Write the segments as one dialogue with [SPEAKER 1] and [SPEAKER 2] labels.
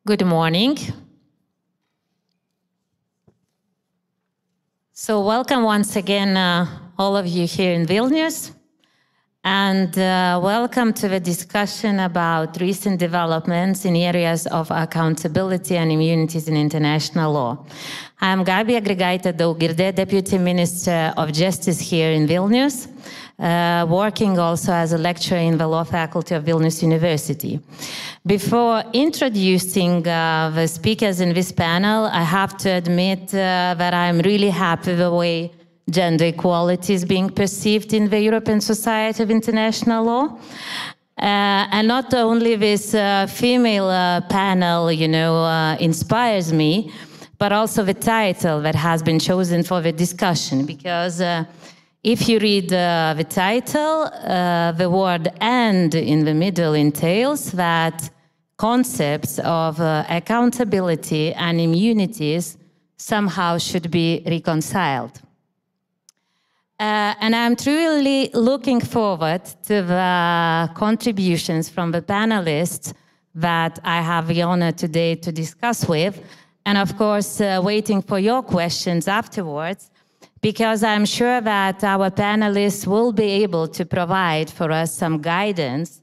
[SPEAKER 1] Good morning. So welcome once again, all of you here in Vilnius, and welcome to the discussion about recent developments in areas of accountability and immunities in international law. I'm Gabija Grigaitytė-Daugirde, Deputy Minister of Justice here in Vilnius, working also as a lecturer in the Law Faculty of Vilnius University. Before introducing the speakers in this panel, I have to admit that I'm really happy the way gender equality is being perceived in the European Society of International Law. And not only this female panel, inspires me, but also the title that has been chosen for the discussion, because if you read the title, the word "and" in the middle entails that concepts of accountability and immunities somehow should be reconciled. And I'm truly looking forward to the contributions from the panelists that I have the honor today to discuss with, and of course waiting for your questions afterwards, because I'm sure that our panelists will be able to provide for us some guidance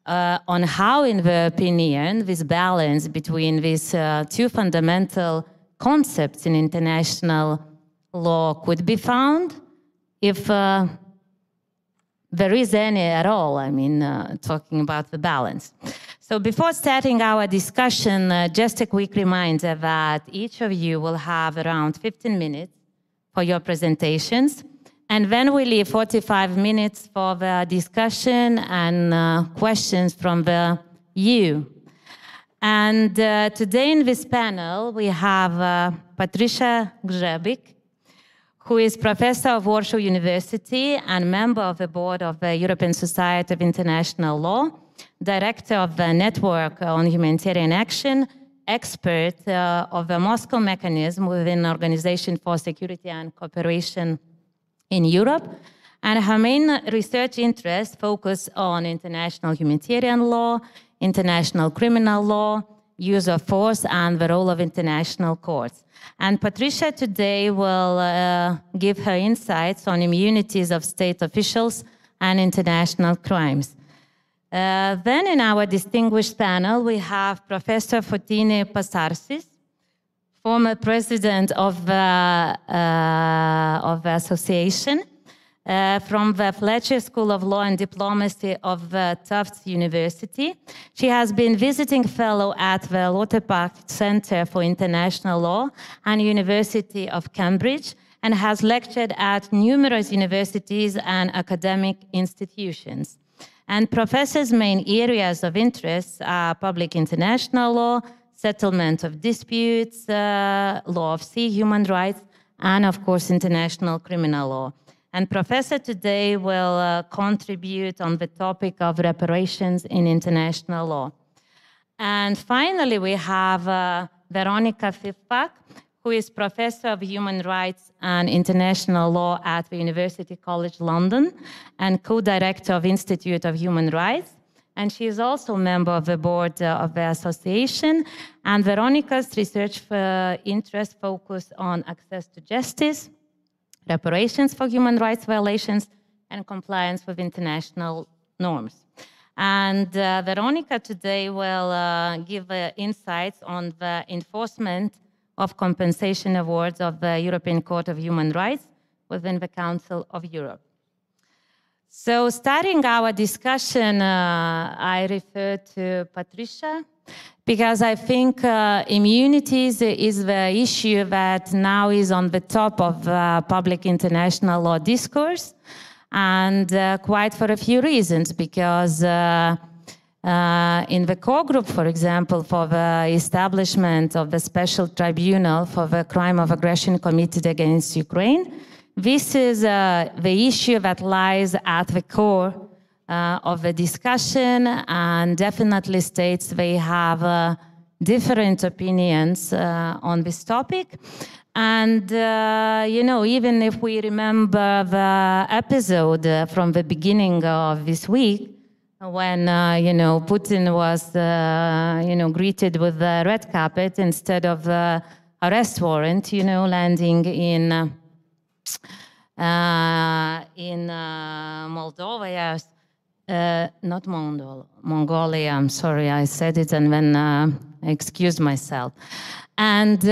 [SPEAKER 1] on how, in their opinion, this balance between these two fundamental concepts in international law could be found, if there is any at all, talking about the balance. So before starting our discussion, just a quick reminder that each of you will have around 15 minutes for your presentations, and then we leave 45 minutes for the discussion and questions from you. And today in this panel, we have Patricia Grzebik, who is professor of Warsaw University and member of the board of the European Society of International Law, director of the Network on Humanitarian Action, expert of the Moscow mechanism within Organization for Security and Cooperation in Europe, and her main research interests focus on international humanitarian law, international criminal law, use of force, and the role of international courts. And Patricia today will give her insights on immunities of state officials and international crimes. Then in our distinguished panel, we have Professor Fotini Pasarsis, former president of the association, from the Fletcher School of Law and Diplomacy of Tufts University. She has been visiting fellow at the Lauterbach Center for International Law and University of Cambridge, and has lectured at numerous universities and academic institutions. And Professor's main areas of interest are public international law, settlement of disputes, law of sea, human rights, and of course international criminal law. And Professor today will contribute on the topic of reparations in international law. And finally, we have Veronika Fifpak, who is Professor of Human Rights and International Law at the University College London and co-director of Institute of Human Rights. And she is also a member of the board of the association. And Veronika's research interests focus on access to justice, reparations for human rights violations, and compliance with international norms. And Veronika today will give insights on the enforcement of compensation awards of the European Court of Human Rights within the Council of Europe. So starting our discussion, I refer to Patricia, because I think immunities is the issue that now is on the top of public international law discourse, and quite for a few reasons, because in the core group, for example, for the establishment of the special tribunal for the crime of aggression committed against Ukraine, this is the issue that lies at the core of the discussion, and definitely states they have different opinions on this topic. And, even if we remember the episode from the beginning of this week, when, you know, Putin was, you know, greeted with the red carpet instead of the arrest warrant, you know, landing in Moldova, yes. Not Mongolia, I'm sorry, I said it and then I excused myself. And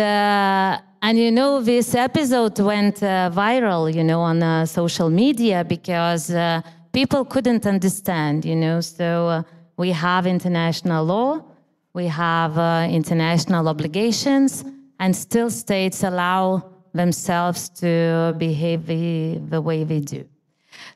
[SPEAKER 1] you know, this episode went viral, you know, on social media because people couldn't understand, you know. So we have international law, we have international obligations, and still states allow themselves to behave the way they do.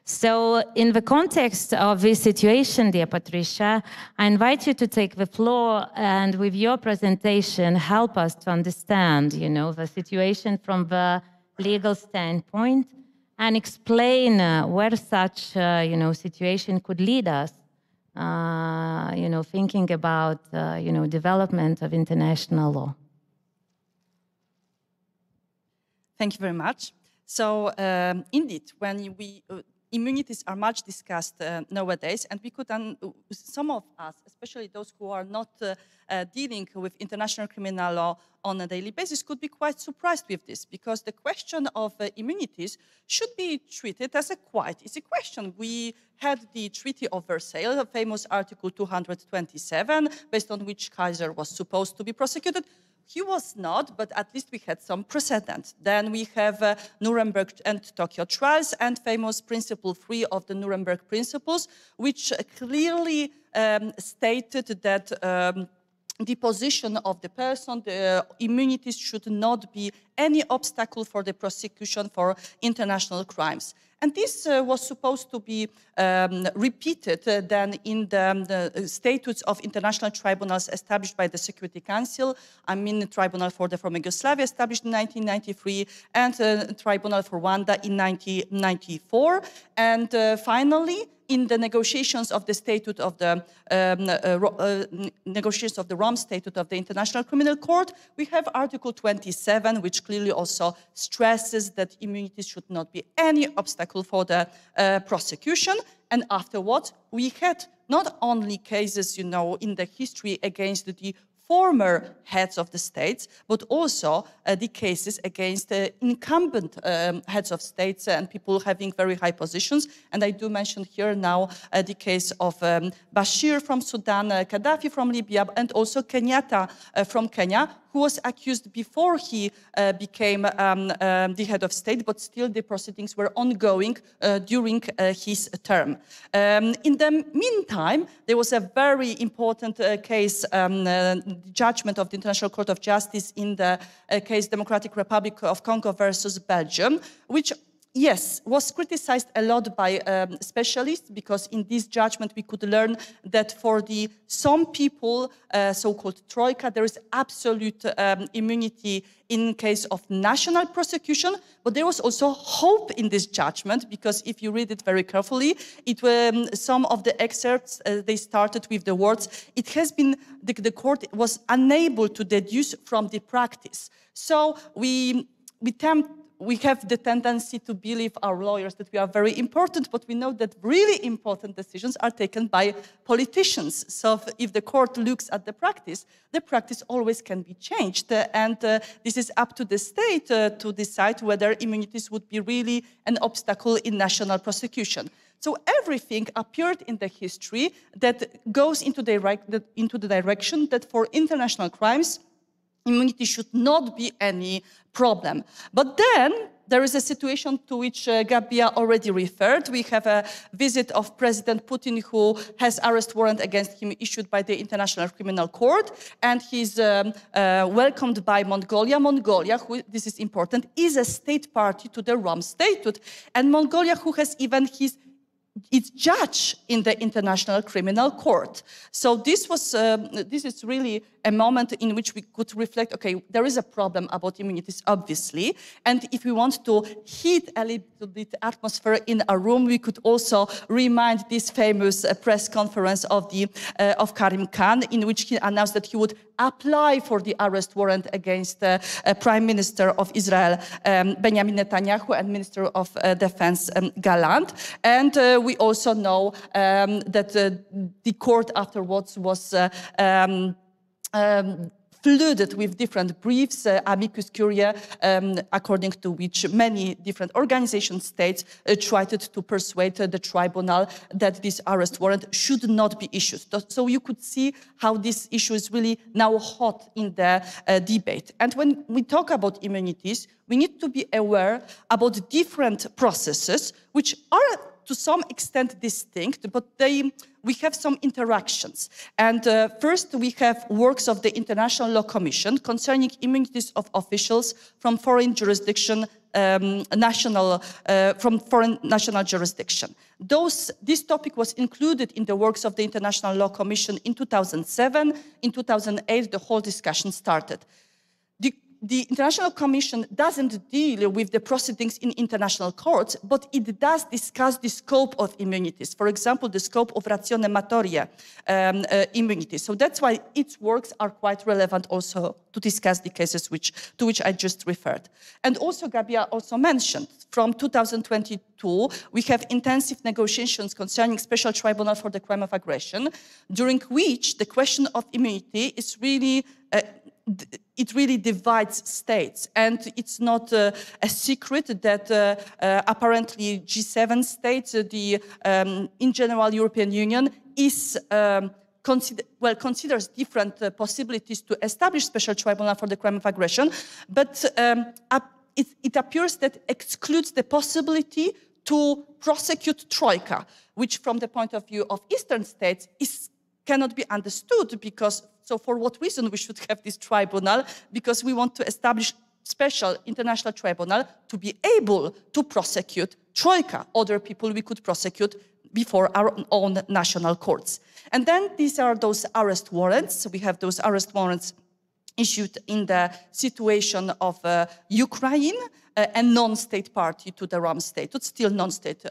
[SPEAKER 1] So in the context of this situation, dear Patricia, I invite you to take the floor and with your presentation, help us to understand, you know, the situation from the legal standpoint and explain where such, you know, situation could lead us, you know, thinking about, you know, development of international law.
[SPEAKER 2] Thank you very much. So indeed, when immunities are much discussed nowadays, and we could, some of us, especially those who are not dealing with international criminal law on a daily basis, could be quite surprised with this, because the question of immunities should be treated as a quite easy question. We had the Treaty of Versailles, the famous Article 227, based on which Kaiser was supposed to be prosecuted. He was not, but at least we had some precedent. Then we have Nuremberg and Tokyo trials and famous Principle 3 of the Nuremberg Principles, which clearly stated that the position of the person, the immunities should not be any obstacle for the prosecution for international crimes. And this was supposed to be repeated then in the statutes of international tribunals established by the Security Council. I mean, the Tribunal for the former Yugoslavia, established in 1993, and Tribunal for Rwanda in 1994. And finally, in the negotiations of the statute of the negotiations of the Rome Statute of the International Criminal Court, we have Article 27, which clearly also stresses that immunities should not be any obstacle for the prosecution. And afterwards, we had not only cases, you know, in the history against the former heads of the states, but also the cases against incumbent heads of states and people having very high positions. And I do mention here now the case of Bashir from Sudan, Gaddafi from Libya, and also Kenyatta from Kenya, who was accused before he became the head of state, but still the proceedings were ongoing during his term. In the meantime, there was a very important case, judgment of the International Court of Justice in the case Democratic Republic of Congo versus Belgium, which, yes, was criticized a lot by specialists, because in this judgment we could learn that for some people, so-called troika, there is absolute immunity in case of national prosecution, but there was also hope in this judgment, because if you read it very carefully, some of the excerpts, they started with the words, it has been, the court was unable to deduce from the practice. So we have the tendency to believe our lawyers that we are very important, but we know that really important decisions are taken by politicians. So if the court looks at the practice always can be changed. And this is up to the state to decide whether immunities would be really an obstacle in national prosecution. So everything appeared in the history that goes into the direction that for international crimes, immunity should not be any problem. But then there is a situation to which Gabia already referred. We have a visit of President Putin, who has arrest warrant against him issued by the International Criminal Court, and he's welcomed by Mongolia. Mongolia, who, this is important, is a state party to the Rome Statute, and Mongolia, who has even its judge in the International Criminal Court. So this is really a moment in which we could reflect, okay, there is a problem about immunities, obviously, and if we want to heat a little bit the atmosphere in a room, we could also remind this famous press conference of Karim Khan, in which he announced that he would apply for the arrest warrant against the Prime Minister of Israel, Benjamin Netanyahu, and Minister of Defense, Gallant. And we also know that the court afterwards was flooded with different briefs, amicus curiae, according to which many different organization states tried to persuade the tribunal that this arrest warrant should not be issued. So you could see how this issue is really now hot in the debate. And when we talk about immunities, we need to be aware about different processes which are to some extent distinct, but we have some interactions. And first, we have works of the International Law Commission concerning immunities of officials from foreign jurisdiction, from foreign national jurisdiction. This topic was included in the works of the International Law Commission in 2007. In 2008, the whole discussion started. The International Commission doesn't deal with the proceedings in international courts, but it does discuss the scope of immunities. For example, the scope of ratione materia immunities. So that's why its works are quite relevant also to discuss the cases to which I just referred. And also, Gabia also mentioned, from 2022, we have intensive negotiations concerning special tribunal for the crime of aggression, during which the question of immunity is really it really divides states. And it's not a secret that apparently G7 states, in general European Union, is considers different possibilities to establish special tribunal for the crime of aggression, but it appears that excludes the possibility to prosecute Troika, which from the point of view of Eastern states cannot be understood, because so for what reason we should have this tribunal? Because we want to establish special international tribunal to be able to prosecute Troika, other people we could prosecute before our own national courts. And then these are those arrest warrants. We have those arrest warrants issued in the situation of Ukraine, a non-state party to the Rome statute, still non-state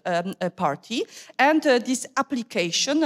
[SPEAKER 2] party, and this application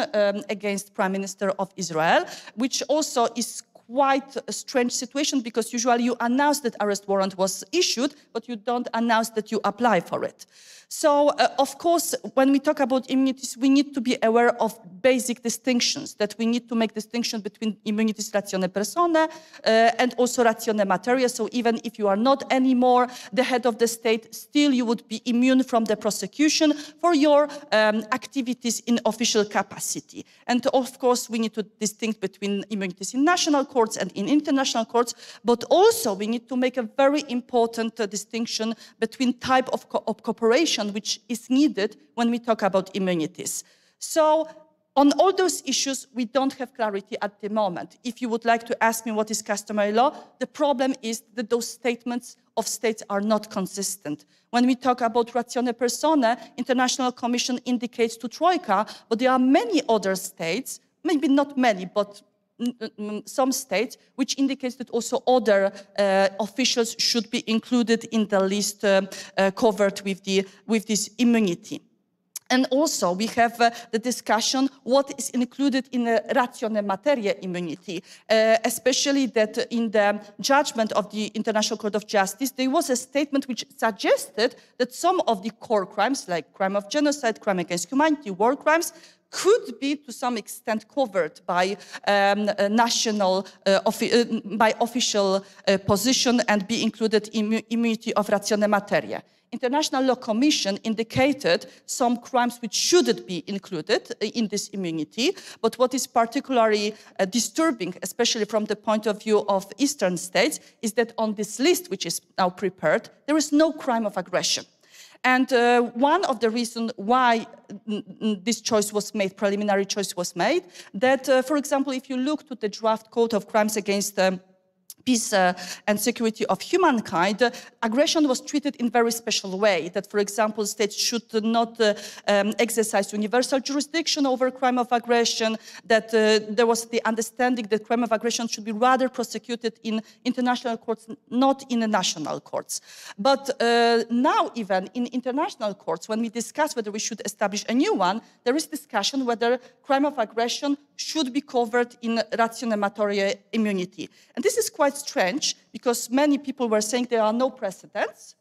[SPEAKER 2] against Prime Minister of Israel, which also is quite a strange situation, because usually you announce that arrest warrant was issued, but you don't announce that you apply for it. So, of course, when we talk about immunities, we need to be aware of basic distinctions, that we need to make distinction between immunities ratione personae and also ratione materia. So even if you are not anymore the head of the state, still you would be immune from the prosecution for your activities in official capacity. And of course, we need to distinguish between immunities in national courts and in international courts, but also we need to make a very important distinction between type of cooperation which is needed when we talk about immunities. So on all those issues, we don't have clarity at the moment. If you would like to ask me what is customary law, the problem is that those statements of states are not consistent. When we talk about ratione personae, International Commission indicates to Troika, but there are many other states, maybe not many, but some states, which indicates that also other officials should be included in the list covered with this immunity. And also, we have the discussion what is included in the ratione materia immunity, especially that in the judgment of the International Court of Justice, there was a statement which suggested that some of the core crimes, like crime of genocide, crime against humanity, war crimes, could be to some extent covered by by official position and be included in immunity of ratione materia. International Law Commission indicated some crimes which shouldn't be included in this immunity, but what is particularly disturbing, especially from the point of view of Eastern states, is that on this list, which is now prepared, there is no crime of aggression. And one of the reasons why this choice was made, preliminary choice was made, that, for example, if you look to the draft Code of Crimes Against Peace and Security of Humankind, aggression was treated in a very special way, that, for example, states should not exercise universal jurisdiction over crime of aggression, that there was the understanding that crime of aggression should be rather prosecuted in international courts, not in the national courts. But now even in international courts, when we discuss whether we should establish a new one, there is discussion whether crime of aggression should be covered in ratione materia immunity. And this is quite strange, because many people were saying there are no precedents,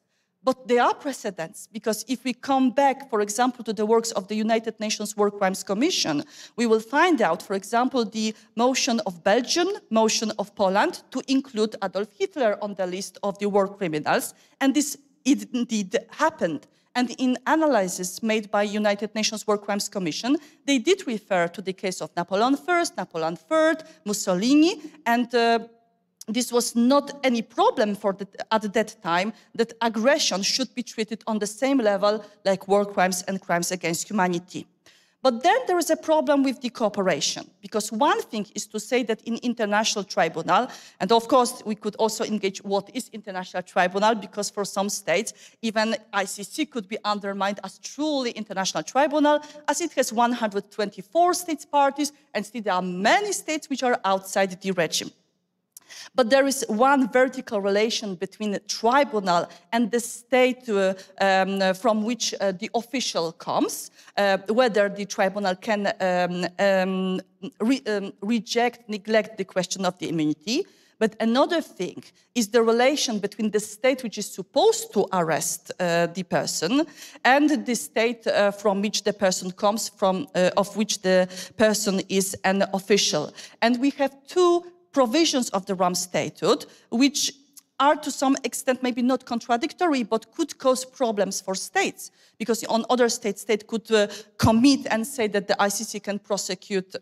[SPEAKER 2] But there are precedents, because if we come back, for example, to the works of the United Nations War Crimes Commission, we will find out, for example, the motion of Belgium, motion of Poland to include Adolf Hitler on the list of the war criminals. And this indeed happened. And in analysis made by United Nations War Crimes Commission, they did refer to the case of Napoleon I, Napoleon III, Mussolini, and this was not any problem at that time, that aggression should be treated on the same level like war crimes and crimes against humanity. But then there is a problem with the cooperation, because one thing is to say that in international tribunal, and of course we could also engage what is international tribunal, because for some states, even ICC could be undermined as truly international tribunal, as it has 124 states parties, and still there are many states which are outside the regime. But there is one vertical relation between the tribunal and the state from which the official comes, whether the tribunal can reject, neglect the question of the immunity. But another thing is the relation between the state which is supposed to arrest the person and the state from which the person comes, of which the person is an official. And we have two provisions of the Rome Statute, which are to some extent maybe not contradictory, but could cause problems for states. Because on other states, state could commit and say that the ICC can prosecute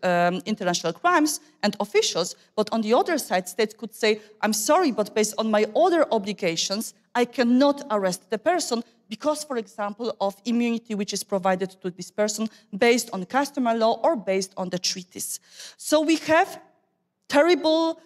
[SPEAKER 2] international crimes and officials, but on the other side, states could say, I'm sorry, but based on my other obligations, I cannot arrest the person because, for example, of immunity which is provided to this person based on customary law or based on the treaties. So we have terrible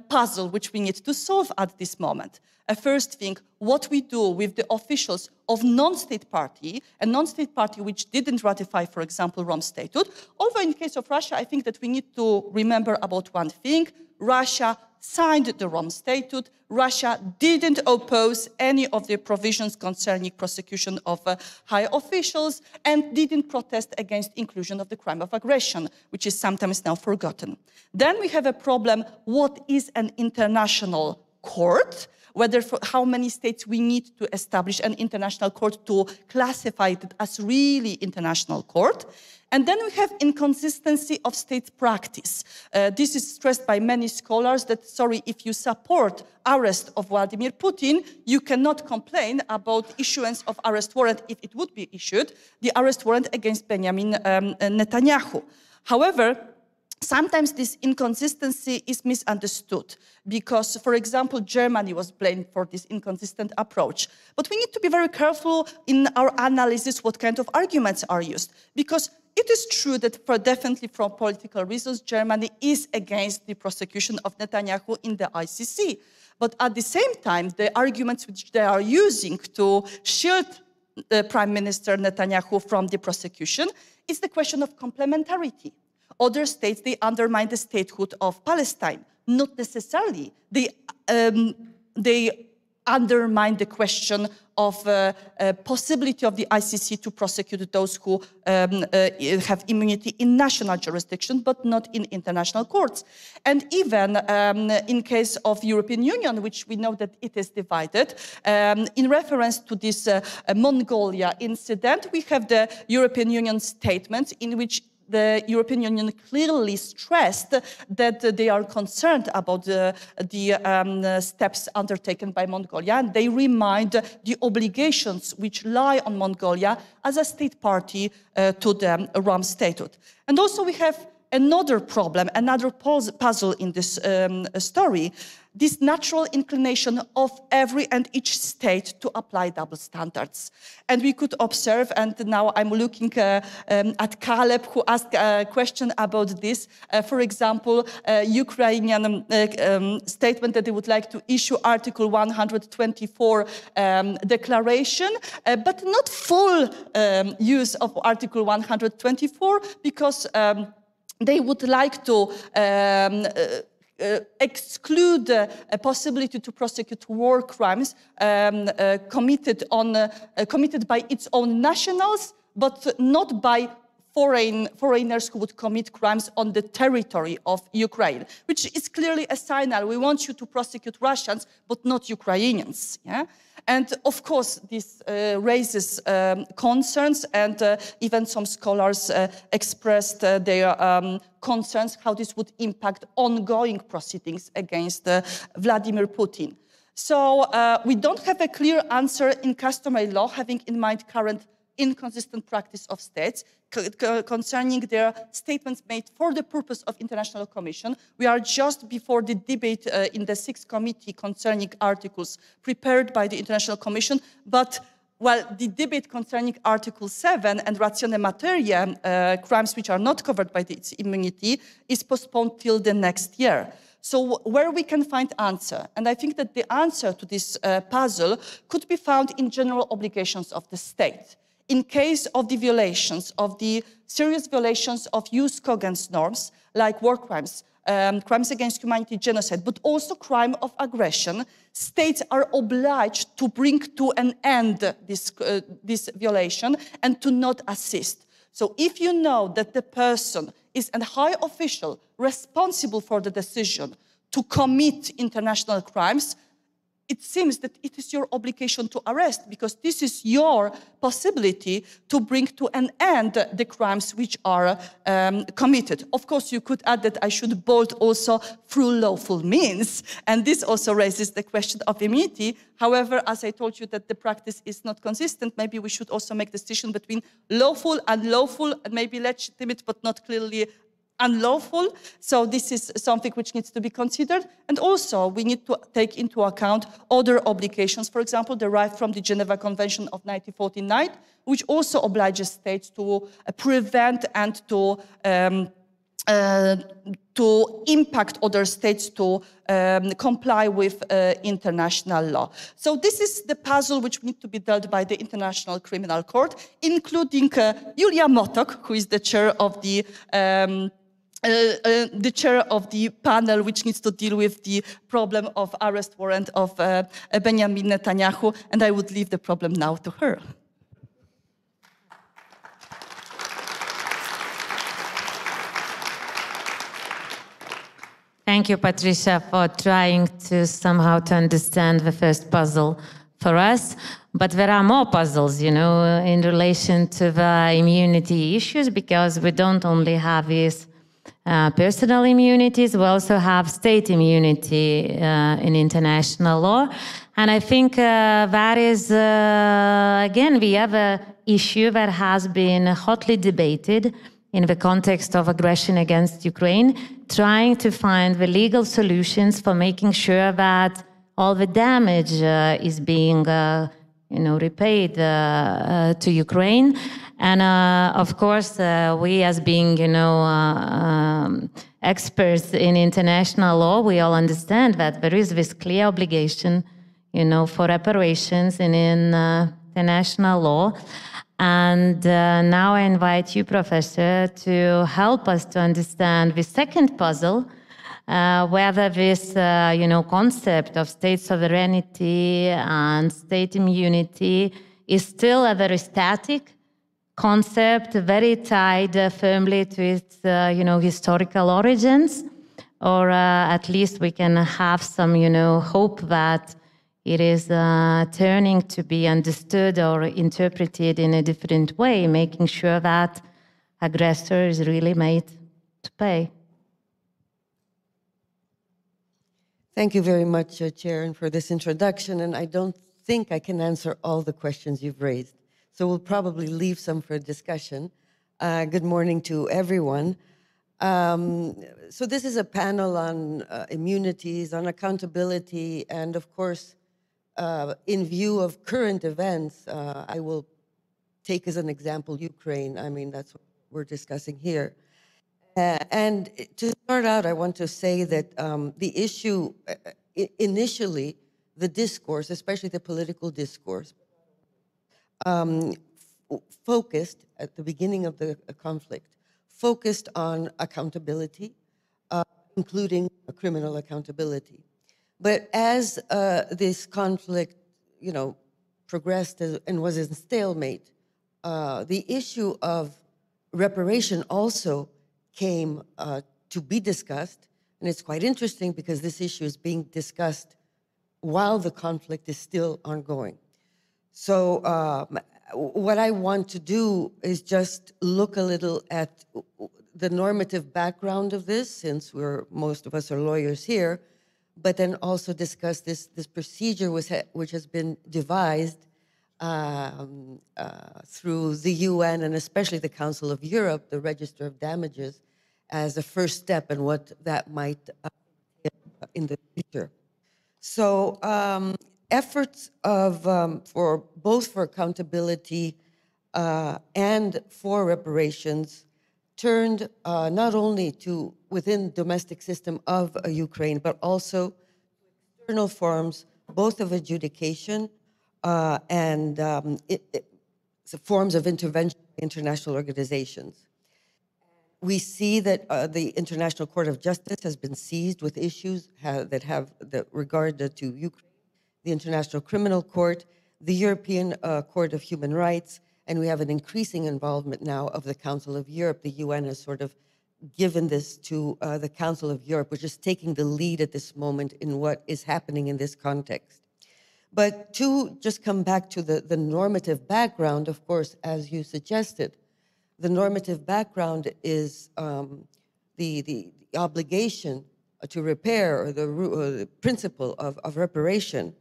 [SPEAKER 2] puzzle which we need to solve at this moment. First thing, what we do with the officials of non-state party, a non-state party which didn't ratify, for example, Rome Statute. Although in case of Russia, I think that we need to remember about one thing. Russia signed the Rome Statute. Russia didn't oppose any of the provisions concerning prosecution of high officials and didn't protest against inclusion of the crime of aggression, which is sometimes now forgotten. Then we have a problem, what is an international court? Whether for how many states we need to establish an international court to classify it as really international court. And then we have inconsistency of state practice. This is stressed by many scholars that, sorry, if you support arrest of Vladimir Putin, you cannot complain about issuance of arrest warrant, if it would be issued, the arrest warrant against Benjamin Netanyahu. However, sometimes this inconsistency is misunderstood because, for example, Germany was blamed for this inconsistent approach. But we need to be very careful in our analysis what kind of arguments are used, because it is true that definitely for political reasons, Germany is against the prosecution of Netanyahu in the ICC. But at the same time, the arguments which they are using to shield Prime Minister Netanyahu from the prosecution is the question of complementarity. Other states, they undermine the statehood of Palestine. Not necessarily. They undermine the question of possibility of the ICC to prosecute those who have immunity in national jurisdiction, but not in international courts. And even in case of European Union, which we know that it is divided, in reference to this Mongolia incident, we have the European Union statement in which the European Union clearly stressed that they are concerned about the steps undertaken by Mongolia, and they remind the obligations which lie on Mongolia as a state party to the Rome Statute. And also we have another problem, another puzzle in this story, this natural inclination of every and each state to apply double standards. And we could observe, and now I'm looking at Caleb, who asked a question about this. For example, Ukrainian statement that they would like to issue Article 124 declaration, but not full use of Article 124, because they would like to exclude a possibility to prosecute war crimes committed by its own nationals, but not by foreigners who would commit crimes on the territory of Ukraine, which is clearly a signal. We want you to prosecute Russians, but not Ukrainians. Yeah? And of course, this raises concerns, and even some scholars expressed their concerns how this would impact ongoing proceedings against Vladimir Putin. So we don't have a clear answer in customary law, having in mind current inconsistent practice of states concerning their statements made for the purpose of international commission. We are just before the debate in the 6th committee concerning articles prepared by the International Commission, but well, the debate concerning Article 7 and ratione materia, crimes which are not covered by its immunity, is postponed till the next year. So where we can find answer, and I think that the answer to this puzzle could be found in general obligations of the state. In case of the violations, of the serious violations of jus cogens norms, like war crimes, crimes against humanity, genocide, but also crime of aggression, states are obliged to bring to an end this violation and to not assist. So if you know that the person is a high official responsible for the decision to commit international crimes, it seems that it is your obligation to arrest, because this is your possibility to bring to an end the crimes which are committed. Of course, you could add that I should bold also through lawful means, and this also raises the question of immunity. However, as I told you that the practice is not consistent, maybe we should also make the distinction between lawful and lawful, and maybe legitimate but not clearly unlawful. So this is something which needs to be considered. And also we need to take into account other obligations, for example, derived from the Geneva Convention of 1949, which also obliges states to prevent and to impact other states to comply with international law. So this is the puzzle which needs to be dealt by the International Criminal Court, including Julia Motok, who is the chair of the panel which needs to deal with the problem of arrest warrant of Benjamin Netanyahu, and I would leave the problem now to her.
[SPEAKER 1] Thank you, Patricia, for trying to somehow to understand the first puzzle for us. But there are more puzzles, you know, in relation to the immunity issues, because we don't only have these personal immunities, we also have state immunity in international law. And I think that is, again, the other issue that has been hotly debated in the context of aggression against Ukraine, trying to find the legal solutions for making sure that all the damage is being repaid to Ukraine. And of course, we as being, experts in international law, we all understand that there is this clear obligation, for reparations in international law. And now I invite you, Professor, to help us to understand the second puzzle, whether this, concept of state sovereignty and state immunity is still a very static concept, very tied firmly to its, historical origins, or at least we can have some, hope that it is turning to be understood or interpreted in a different way, making sure that aggressor is really made to pay.
[SPEAKER 3] Thank you very much, Chair, for this introduction. And I don't think I can answer all the questions you've raised, so we'll probably leave some for discussion. Good morning to everyone. So this is a panel on immunities, on accountability, and of course, in view of current events, I will take as an example Ukraine. I mean, that's what we're discussing here. And to start out, I want to say that the issue, initially, the discourse, especially the political discourse, focused at the beginning of the conflict, focused on accountability, including criminal accountability. But as this conflict, progressed and was in stalemate, the issue of reparation also came to be discussed, and it's quite interesting because this issue is being discussed while the conflict is still ongoing. So what I want to do is just look a little at the normative background of this, since most of us are lawyers here, but then also discuss this procedure which has been devised through the UN and especially the Council of Europe, the Register of Damages, as a first step in what that might in the future. So efforts for both for accountability and for reparations turned not only to within domestic system of Ukraine, but also external forms, both of adjudication and forms of intervention by international organizations. We see that the International Court of Justice has been seized with issues that regard to Ukraine, the International Criminal Court, the European Court of Human Rights, and we have an increasing involvement now of the Council of Europe. The UN has sort of given this to the Council of Europe, which is taking the lead at this moment in what is happening in this context. But to just come back to the normative background, of course, as you suggested, the normative background is the obligation to repair, or the principle of reparation,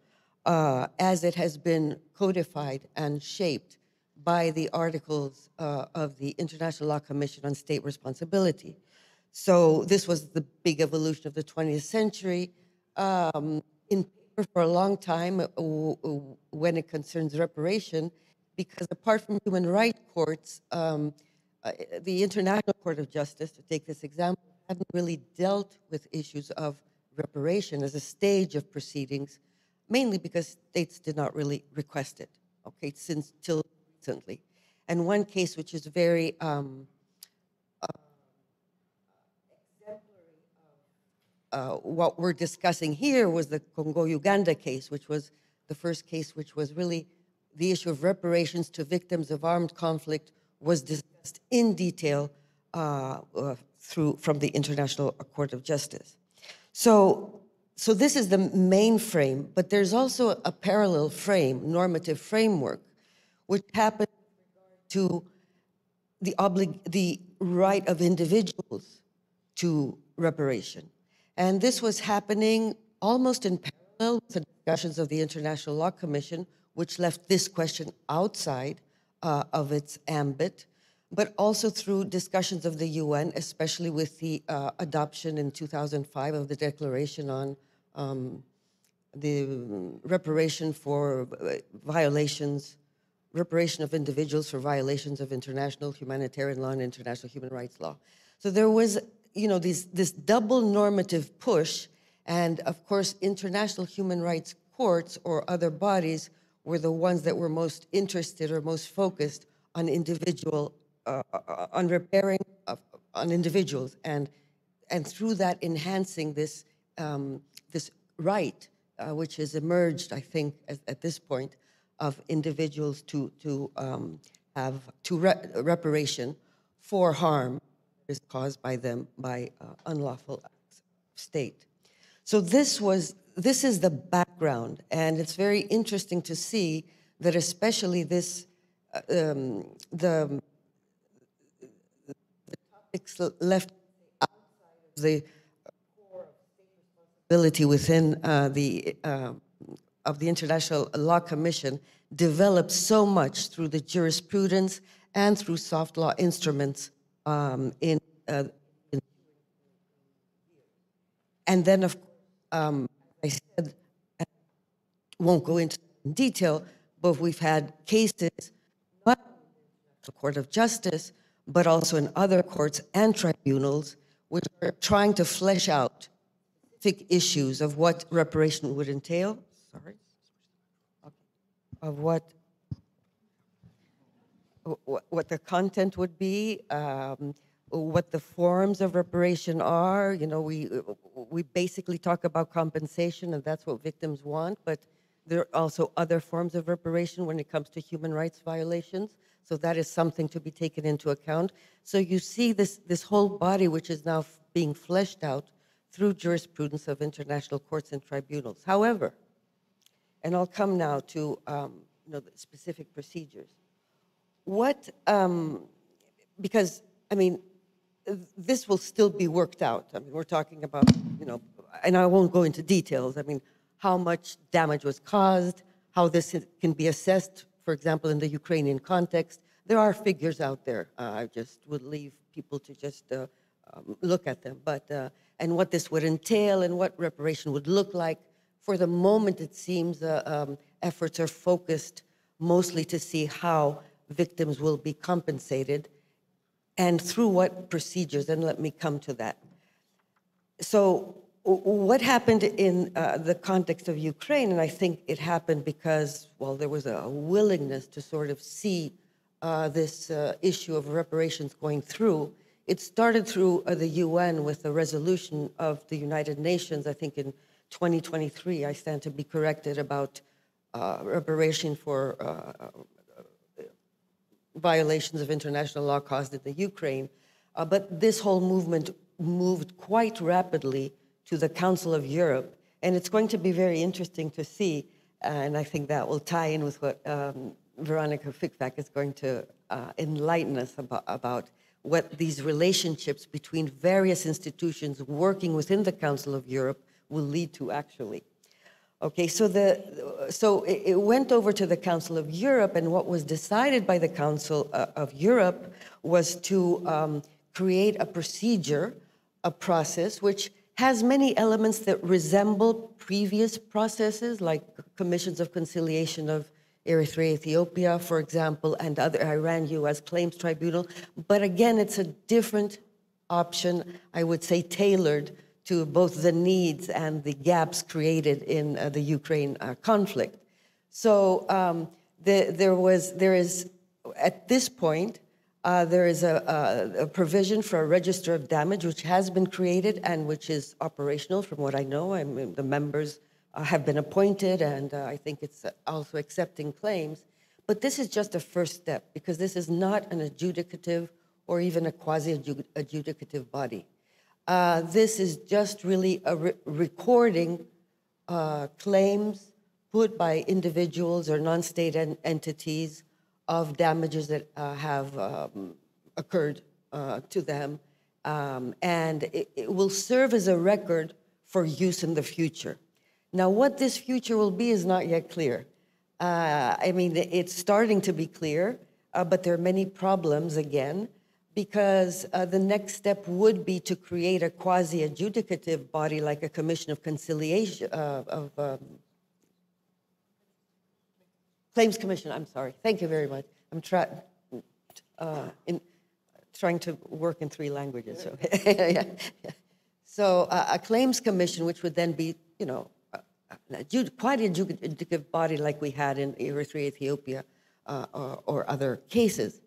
[SPEAKER 3] as it has been codified and shaped by the articles of the International Law Commission on State Responsibility. So this was the big evolution of the 20th century. In paper for a long time when it concerns reparation, because apart from human rights courts, the International Court of Justice, to take this example, hadn't really dealt with issues of reparation as a stage of proceedings, mainly because states did not really request it, okay, till recently. And one case which is very exemplary of what we're discussing here was the Congo-Uganda case, which was the first case which was really the issue of reparations to victims of armed conflict was discussed in detail from the International Court of Justice. So this is the main frame, but there's also a parallel frame, normative framework, which happens to the right of individuals to reparation. And this was happening almost in parallel with the discussions of the International Law Commission, which left this question outside of its ambit, but also through discussions of the UN, especially with the adoption in 2005 of the Declaration on the reparation for reparation of individuals for violations of international humanitarian law and international human rights law. So there was, this double normative push, and of course, international human rights courts or other bodies were the ones that were most interested or most focused on on repairing on individuals, and through that enhancing this this right, which has emerged, I think, at this point, of individuals to have reparation for harm that is caused by them by unlawful acts of state. So this is the background, and it's very interesting to see that especially this the topics left outside of the core of state responsibility within of the International Law Commission developed so much through the jurisprudence and through soft law instruments and then, of course, I said, I won't go into detail, but we've had cases, not in the Court of Justice, but also in other courts and tribunals, which are trying to flesh out specific issues of what reparation would entail, of what the content would be, what the forms of reparation are. We basically talk about compensation, and that's what victims want, but there are also other forms of reparation when it comes to human rights violations. So that is something to be taken into account. So you see this whole body, which is now being fleshed out through jurisprudence of international courts and tribunals. However, and I'll come now to the specific procedures. Because, I mean, this will still be worked out. I mean, we're talking about, and I won't go into details. I mean, how much damage was caused, how this can be assessed, for example, in the Ukrainian context. There are figures out there. I just would leave people to just look at them. But, and what this would entail and what reparation would look like. For the moment, it seems efforts are focused mostly to see how victims will be compensated and through what procedures, and let me come to that. So what happened in the context of Ukraine, and I think it happened because, well, there was a willingness to sort of see this issue of reparations going through. It started through the UN with a resolution of the United Nations, I think in 2023, I stand to be corrected, about reparation for violations of international law caused in the Ukraine. But this whole movement moved quite rapidly to the Council of Europe. And it's going to be very interesting to see, and I think that will tie in with what Veronica Fikfak is going to enlighten us about what these relationships between various institutions working within the Council of Europe will lead to actually. Okay, so it went over to the Council of Europe, and what was decided by the Council of Europe was to create a procedure, a process, which has many elements that resemble previous processes, like commissions of conciliation of Eritrea, Ethiopia, for example, and other Iran-US claims tribunal. But again, it's a different option, I would say tailored to both the needs and the gaps created in the Ukraine conflict. So there is, at this point, there is a provision for a register of damage, which has been created and which is operational, from what I know. I mean, the members have been appointed, and I think it's also accepting claims. But this is just a first step, because this is not an adjudicative or even a quasi-adjudicative body. This is just really a recording claims put by individuals or non-state entities of damages that have occurred to them. And it will serve as a record for use in the future. Now, what this future will be is not yet clear. I mean, it's starting to be clear, but there are many problems again, because the next step would be to create a quasi-adjudicative body like a commission of conciliation, claims commission, I'm sorry. Thank you very much. I'm trying to work in 3 languages. So, yeah. So a claims commission, which would then be, quite an adjudicative body like we had in Eritrea, Ethiopia, or other cases.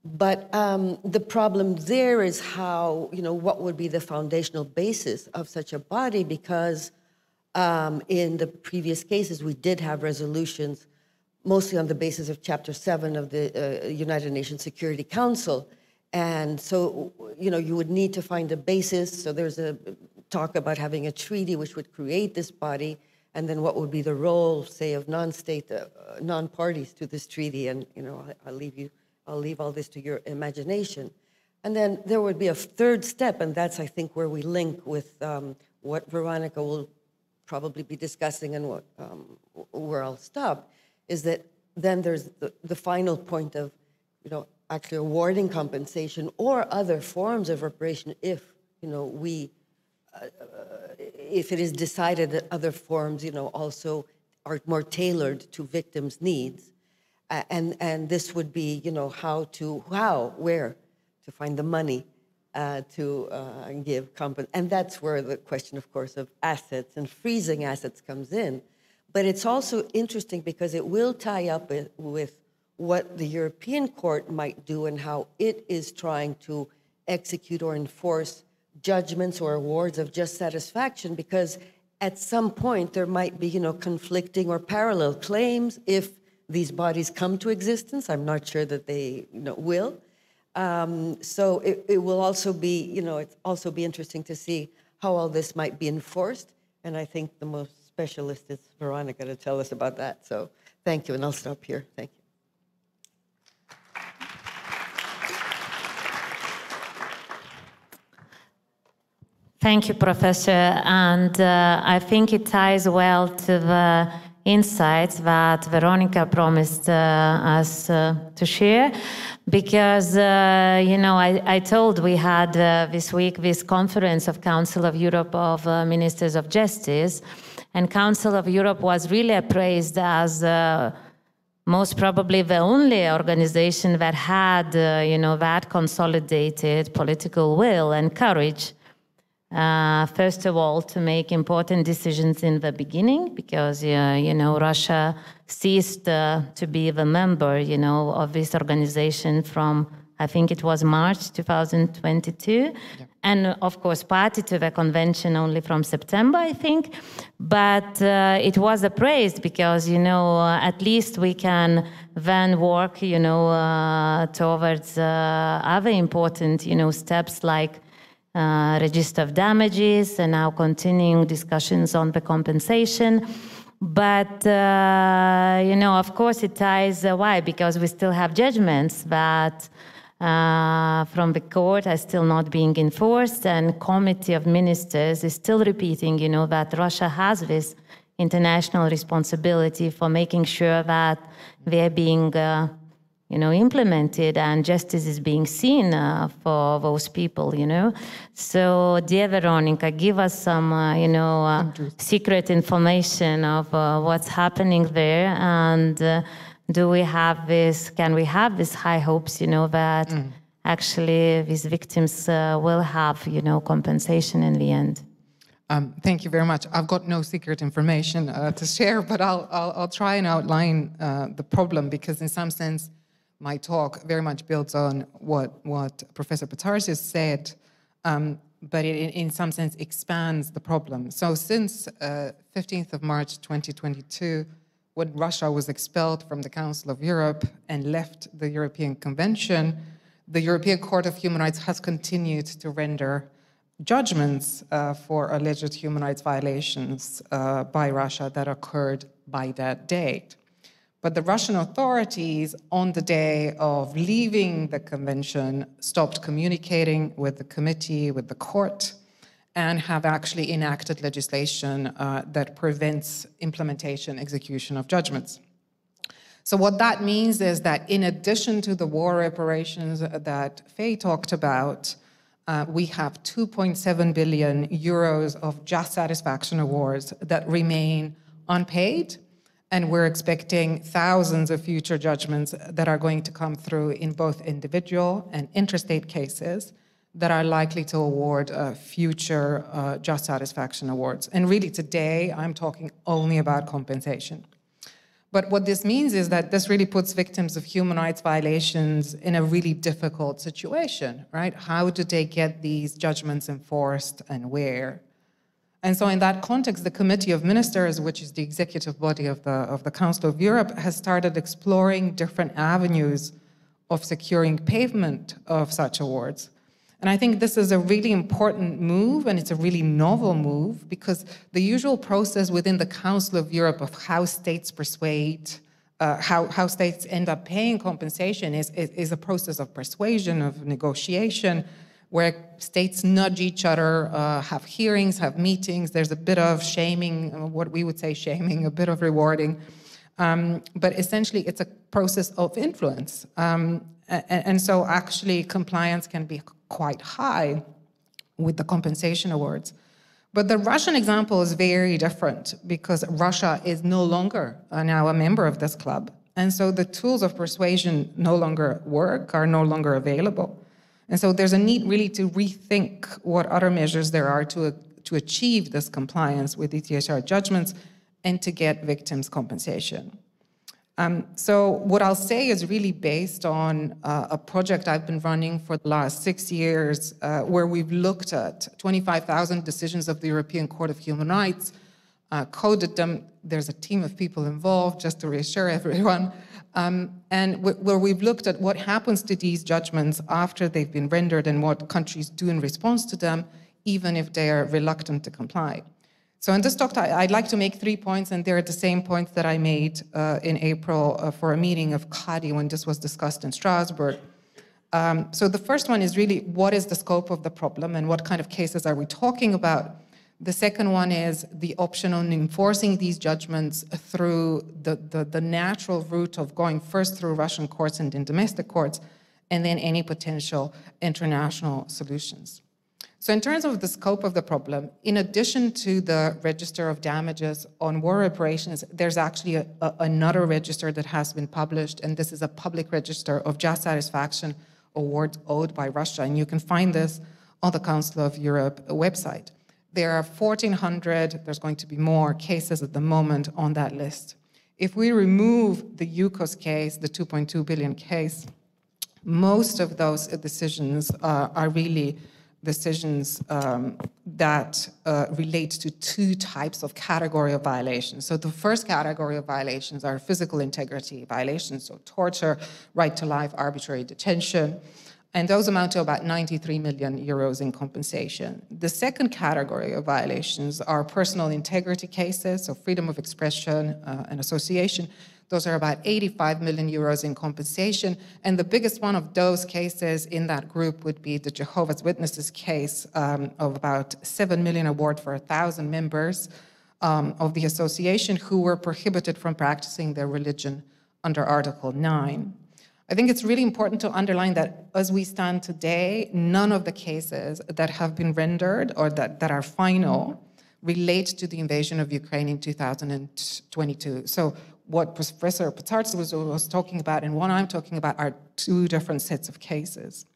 [SPEAKER 3] But the problem there is how, what would be the foundational basis of such a body, because in the previous cases, we did have resolutions mostly on the basis of Chapter 7 of the United Nations Security Council. And so, you would need to find a basis. So there's a talk about having a treaty which would create this body, and then what would be the role, say, of non-state, non-parties to this treaty. And, I'll leave all this to your imagination. And then there would be a third step, and that's, I think, where we link with what Veronica will probably be discussing and what, where I'll stop, is that then there's the final point of, actually awarding compensation or other forms of reparation if, if it is decided that other forms, also are more tailored to victims' needs. And this would be, where to find the money to give compensation. And that's where the question, of course, of assets and freezing assets comes in. But it's also interesting because it will tie up with what the European Court might do and how it is trying to execute or enforce judgments or awards of just satisfaction, because at some point there might be, conflicting or parallel claims if these bodies come to existence. I'm not sure that they will. So it will also be, it's also be interesting to see how all this might be enforced. And I think the most specialist is Veronica to tell us about that. So thank you, and I'll stop here. Thank you.
[SPEAKER 1] Thank you, Professor. And I think it ties well to the insights that Veronica promised us to share, because, I told we had this week this conference of Council of Europe of Ministers of Justice, and Council of Europe was really appraised as most probably the only organization that had, that consolidated political will and courage. First of all, to make important decisions in the beginning, because, Russia ceased to be the member, of this organization from, I think it was March 2022. Yeah. And, of course, party to the convention only from September, I think. But it was appraised because, at least we can then work, towards other important, steps like register of damages, and now continuing discussions on the compensation. But, of course it ties, why? Because we still have judgments that from the court are still not being enforced, and Committee of Ministers is still repeating, that Russia has this international responsibility for making sure that they're being implemented and justice is being seen for those people, So, dear Veronica, give us some, secret information of what's happening there, and can we have this high hopes, that actually these victims will have, compensation in the end?
[SPEAKER 4] Thank you very much. I've got no secret information to share, but I'll try and outline the problem, because in some sense, my talk very much builds on what Professor Patarsis said, but it in some sense expands the problem. So since 15th of March 2022, when Russia was expelled from the Council of Europe and left the European Convention, the European Court of Human Rights has continued to render judgments for alleged human rights violations by Russia that occurred by that date. But the Russian authorities, on the day of leaving the convention, stopped communicating with the committee, with the court, and have actually enacted legislation that prevents implementation, execution of judgments. So what that means is that in addition to the war reparations that Faye talked about, we have 2.7 billion euros of just satisfaction awards that remain unpaid. And we're expecting thousands of future judgments that are going to come through in both individual and interstate cases that are likely to award future just satisfaction awards. And really today, I'm talking only about compensation. But what this means is that this really puts victims of human rights violations in a really difficult situation, right? How do they get these judgments enforced, and where? And so in that context, the Committee of Ministers, which is the executive body of the Council of Europe, has started exploring different avenues of securing payment of such awards. And I think this is a really important move, and it's a really novel move, because the usual process within the Council of Europe of how states persuade, how states end up paying compensation is a process of persuasion, of negotiation, where states nudge each other, have hearings, have meetings. There's a bit of shaming, what we would say shaming, a bit of rewarding. But essentially, it's a process of influence. And so actually, compliance can be quite high with the compensation awards. But the Russian example is very different, because Russia is no longer now a member of this club. And so the tools of persuasion no longer work, are no longer available. And so there's a need really to rethink what other measures there are to achieve this compliance with ETHR judgments and to get victims compensation. So what I'll say is really based on a project I've been running for the last 6 years, where we've looked at 25,000 decisions of the European Court of Human Rights coded them. There's a team of people involved, just to reassure everyone. And where we've looked at what happens to these judgments after they've been rendered and what countries do in response to them, even if they are reluctant to comply. So in this talk, I'd like to make 3 points, and they're the same points that I made in April for a meeting of CADI when this was discussed in Strasbourg. So the first one is really, what is the scope of the problem and what kind of cases are we talking about? The second one is the option on enforcing these judgments through the natural route of going first through Russian courts and in domestic courts, and then any potential international solutions. So in terms of the scope of the problem, in addition to the register of damages on war reparations, there's actually another register that has been published, and this is a public register of just satisfaction awards owed by Russia, and you can find this on the Council of Europe website. There are 1,400, there's going to be more cases at the moment on that list. If we remove the UCOS case, the 2.2 billion case, most of those decisions are really decisions that relate to two types of category of violations. So the first category of violations are physical integrity violations, so torture, right to life, arbitrary detention, and those amount to about 93 million euros in compensation. The second category of violations are personal integrity cases, so freedom of expression and association. Those are about 85 million euros in compensation. And the biggest one of those cases in that group would be the Jehovah's Witnesses case of about 7 million award for 1,000 members of the association who were prohibited from practicing their religion under Article 9. I think it's really important to underline that as we stand today, none of the cases that have been rendered or that are final relate to the invasion of Ukraine in 2022. So what Professor Pitarz was talking about and what I'm talking about are two different sets of cases.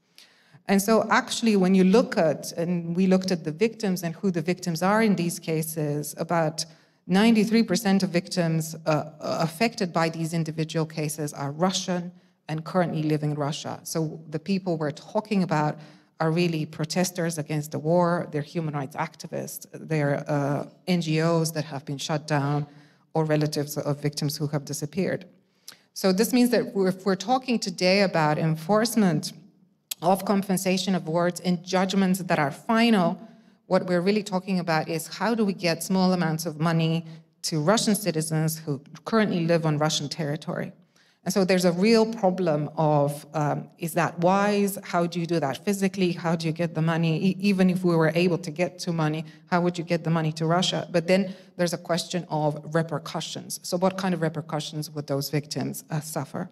[SPEAKER 4] And so actually when you look at, and we looked at the victims and who the victims are in these cases, about 93% of victims affected by these individual cases are Russian and currently live in Russia. So the people we're talking about are really protesters against the war, they're human rights activists, they're NGOs that have been shut down, or relatives of victims who have disappeared. So this means that if we're talking today about enforcement of compensation awards and judgments that are final, what we're really talking about is how do we get small amounts of money to Russian citizens who currently live on Russian territory. And so there's a real problem of, is that wise? How do you do that physically? How do you get the money? Even if we were able to get to money, how would you get the money to Russia? But then there's a question of repercussions. So what kind of repercussions would those victims suffer?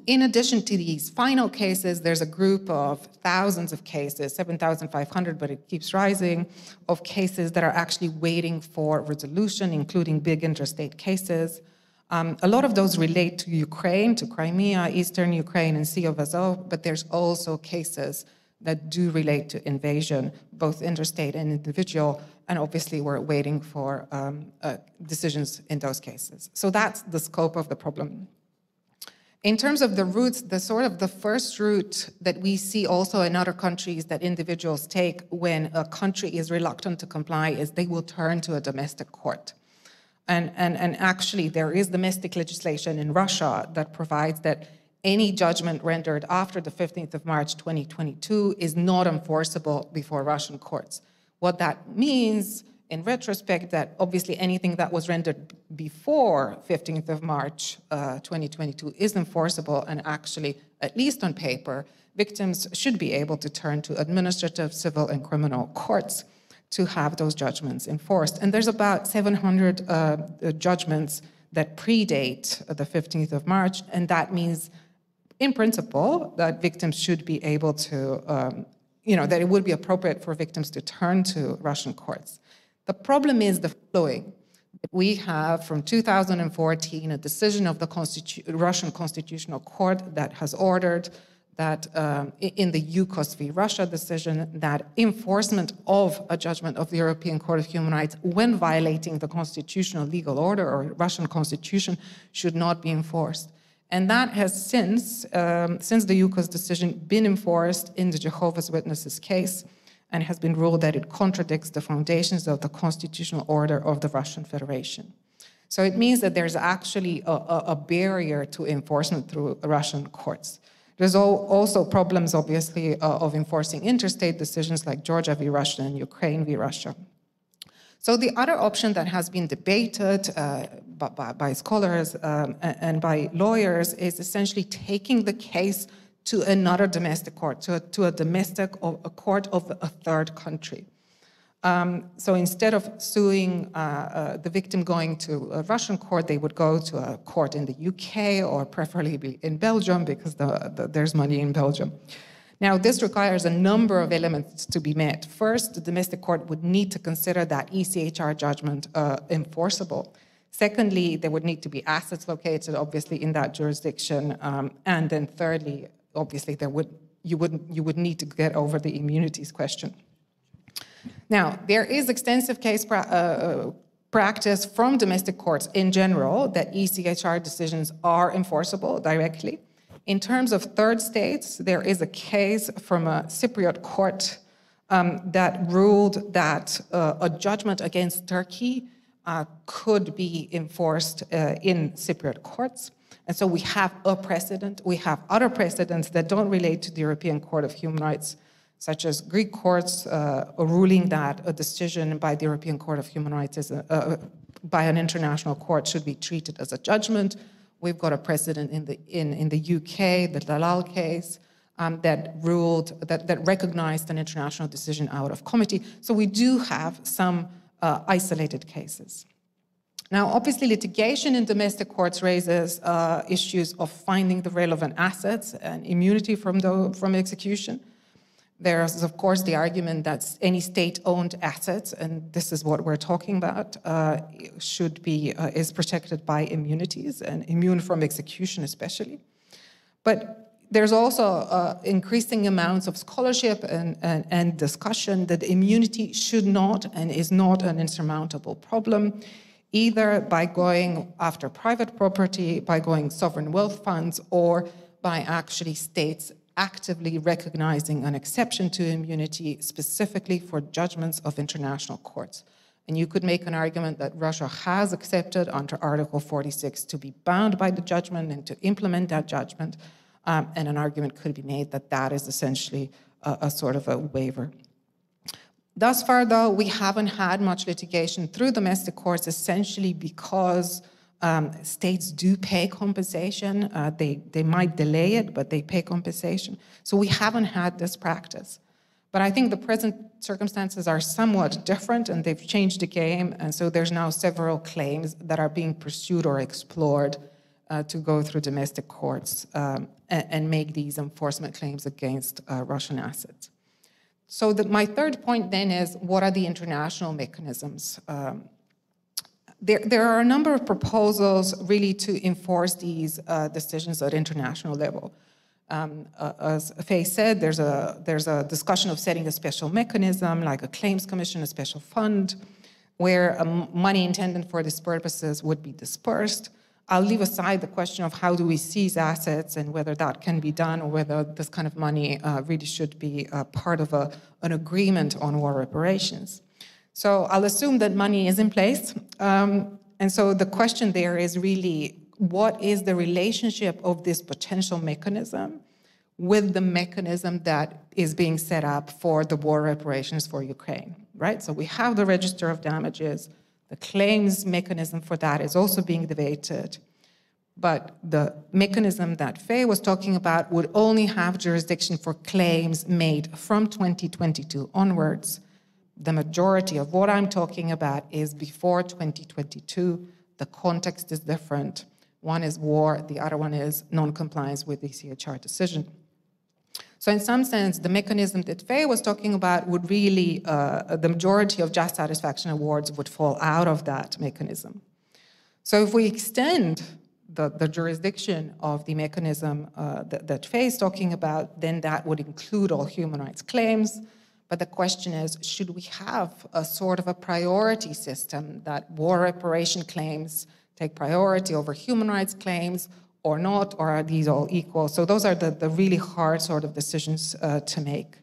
[SPEAKER 4] In addition to these final cases, there's a group of thousands of cases, 7,500, but it keeps rising, of cases that are actually waiting for resolution, including big interstate cases. A lot of those relate to Ukraine, to Crimea, Eastern Ukraine, and Sea of Azov, but there's also cases that do relate to invasion, both interstate and individual, and obviously we're waiting for decisions in those cases. So that's the scope of the problem. In terms of the routes, the first route that we see also in other countries that individuals take when a country is reluctant to comply is they will turn to a domestic court. And actually, there is domestic legislation in Russia that provides that any judgment rendered after the 15th of March 2022 is not enforceable before Russian courts. What that means, in retrospect, that obviously anything that was rendered before 15th of March 2022 is enforceable, and actually, at least on paper, victims should be able to turn to administrative, civil, and criminal courts to have those judgments enforced. And there's about 700 judgments that predate the 15th of March, and that means, in principle, that victims should be able to, that it would be appropriate for victims to turn to Russian courts. The problem is the following. We have, from 2014, a decision of the Russian Constitutional Court that has ordered that in the UCOS v. Russia decision, that enforcement of a judgment of the European Court of Human Rights when violating the constitutional legal order or Russian constitution should not be enforced. And that has since the UCOS decision been enforced in the Jehovah's Witnesses case. and has been ruled that it contradicts the foundations of the constitutional order of the Russian Federation. So it means that there's actually a barrier to enforcement through Russian courts. There's also problems, obviously, of enforcing interstate decisions like Georgia v. Russia and Ukraine v. Russia. So the other option that has been debated by scholars and by lawyers is essentially taking the case to another domestic court, to a domestic or a court of a third country. So instead of suing the victim going to a Russian court, they would go to a court in the UK or preferably in Belgium because there's money in Belgium. Now, this requires a number of elements to be met. First, the domestic court would need to consider that ECHR judgment enforceable. Secondly, there would need to be assets located, obviously, in that jurisdiction. And then thirdly, obviously, you would need to get over the immunities question. Now, there is extensive case practice from domestic courts in general that ECHR decisions are enforceable directly. In terms of third states, there is a case from a Cypriot court that ruled that a judgment against Turkey could be enforced in Cypriot courts. And so we have a precedent. We have other precedents that don't relate to the European Court of Human Rights, such as Greek courts ruling that a decision by the European Court of Human Rights by an international court should be treated as a judgment. We've got a precedent in the UK, the Dalal case, that recognized an international decision out of committee. So we do have some isolated cases. Now, obviously, litigation in domestic courts raises issues of finding the relevant assets and immunity from execution. There's, of course, the argument that any state-owned assets, and this is what we're talking about, is protected by immunities and immune from execution especially. But there's also increasing amounts of scholarship and discussion that immunity should not and is not an insurmountable problem, either by going after private property, by going sovereign wealth funds, or by actually states actively recognizing an exception to immunity specifically for judgments of international courts. And you could make an argument that Russia has accepted under Article 46 to be bound by the judgment and to implement that judgment, and an argument could be made that that is essentially a sort of a waiver. Thus far, though, we haven't had much litigation through domestic courts, essentially because states do pay compensation. They might delay it, but they pay compensation. So we haven't had this practice. But I think the present circumstances are somewhat different, and they've changed the game. And so there's now several claims that are being pursued or explored to go through domestic courts and make these enforcement claims against Russian assets. So my third point then is, what are the international mechanisms? There are a number of proposals really to enforce these decisions at international level. As Faye said, there's a discussion of setting a special mechanism, like a claims commission, a special fund, where money intended for these purposes would be dispersed. I'll leave aside the question of how do we seize assets and whether that can be done, or whether this kind of money really should be part of an agreement on war reparations. So I'll assume that money is in place. And so the question there is really, what is the relationship of this potential mechanism with the mechanism that is being set up for the war reparations for Ukraine, right? So we have the register of damages. The claims mechanism for that is also being debated. But the mechanism that Faye was talking about would only have jurisdiction for claims made from 2022 onwards. The majority of what I'm talking about is before 2022. The context is different. One is war, the other one is non-compliance with the ECHR decision. So in some sense, the mechanism that Faye was talking about would really, the majority of just satisfaction awards would fall out of that mechanism. So if we extend the jurisdiction of the mechanism that Faye is talking about, then that would include all human rights claims. But the question is, should we have a sort of a priority system that war reparation claims take priority over human rights claims or not, or are these all equal? So those are the really hard sort of decisions to make.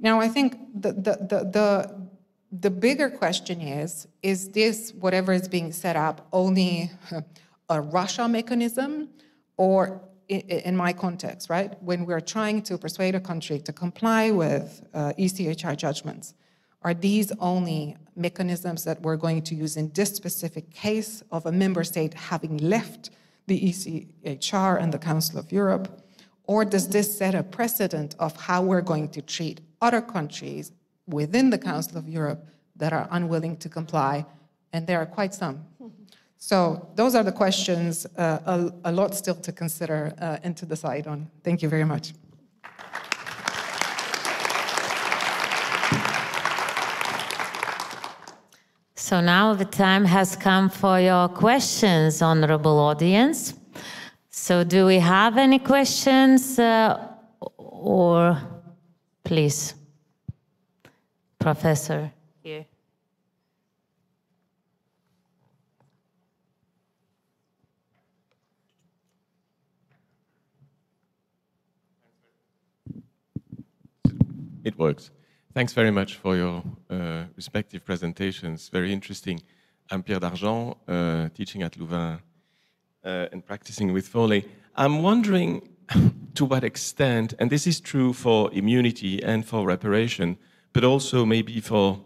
[SPEAKER 4] Now, I think the bigger question is this, whatever is being set up, only a Russia mechanism, or in my context, right? When we're trying to persuade a country to comply with ECHR judgments, are these only mechanisms that we're going to use in this specific case of a member state having left the ECHR and the Council of Europe? Or does this set a precedent of how we're going to treat other countries within the Council of Europe that are unwilling to comply? And there are quite some. So those are the questions, a lot still to consider and to decide on. Thank you very much.
[SPEAKER 1] So now the time has come for your questions, honorable audience. So do we have any questions or please, Professor here.
[SPEAKER 5] It works. Thanks very much for your respective presentations. Very interesting. I'm Pierre Dargent, teaching at Louvain and practicing with Foley. I'm wondering to what extent, and this is true for immunity and for reparation, but also maybe for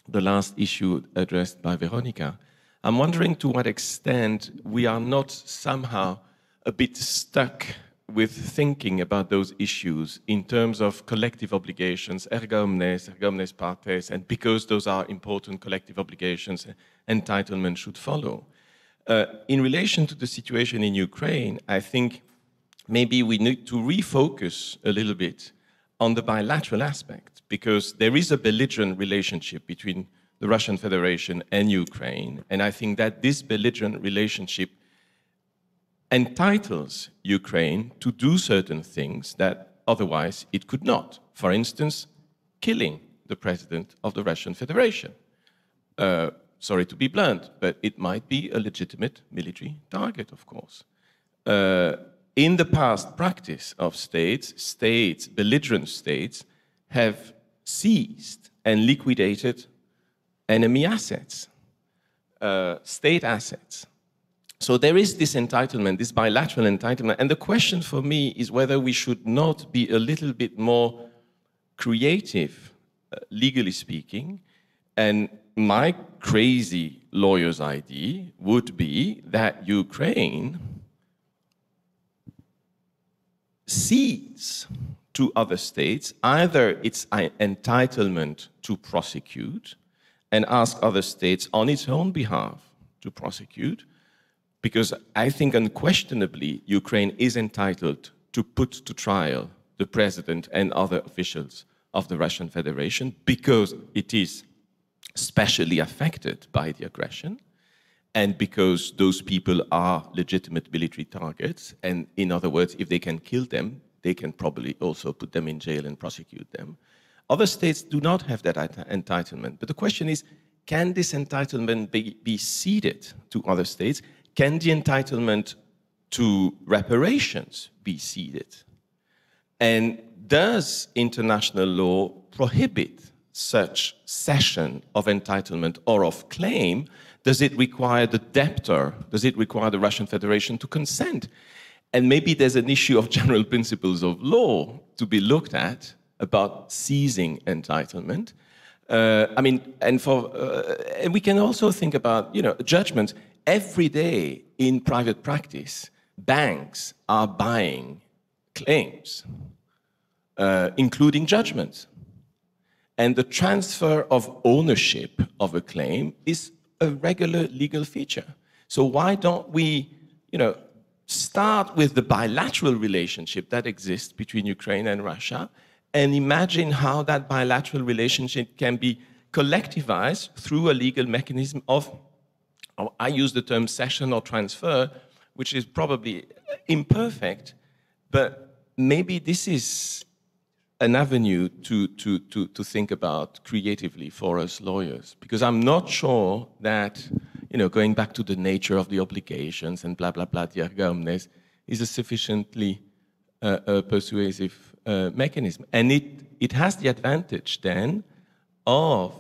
[SPEAKER 5] the last issue addressed by Veronica, I'm wondering to what extent we are not somehow a bit stuck with thinking about those issues in terms of collective obligations, erga omnes partes, and because those are important collective obligations, entitlement should follow. In relation to the situation in Ukraine, I think maybe we need to refocus a little bit on the bilateral aspect, because there is a belligerent relationship between the Russian Federation and Ukraine, and I think that this belligerent relationship entitles Ukraine to do certain things that otherwise it could not. For instance, killing the president of the Russian Federation. Sorry to be blunt, but it might be a legitimate military target, of course. In the past practice of states, belligerent states, have seized and liquidated enemy assets, state assets. So there is this entitlement, this bilateral entitlement. And the question for me is whether we should not be a little bit more creative, legally speaking. And my crazy lawyer's idea would be that Ukraine cedes to other states either its entitlement to prosecute and ask other states on its own behalf to prosecute, because I think unquestionably Ukraine is entitled to put to trial the president and other officials of the Russian Federation because it is specially affected by the aggression and because those people are legitimate military targets. And in other words, if they can kill them, they can probably also put them in jail and prosecute them. Other states do not have that entitlement. But the question is, can this entitlement be ceded to other states? Can the entitlement to reparations be ceded? And does international law prohibit such cession of entitlement or of claim? Does it require the debtor, does it require the Russian Federation to consent? And maybe there's an issue of general principles of law to be looked at about seizing entitlement. And we can also think about, judgments. Every day in private practice, banks are buying claims, including judgments. And the transfer of ownership of a claim is a regular legal feature. So why don't we, start with the bilateral relationship that exists between Ukraine and Russia and imagine how that bilateral relationship can be collectivized through a legal mechanism of, I use the term cession or transfer, which is probably imperfect, but maybe this is an avenue to think about creatively for us lawyers, because I'm not sure that, going back to the nature of the obligations and blah, blah, blah, the erga omnes, is a sufficiently persuasive mechanism. And it has the advantage then of,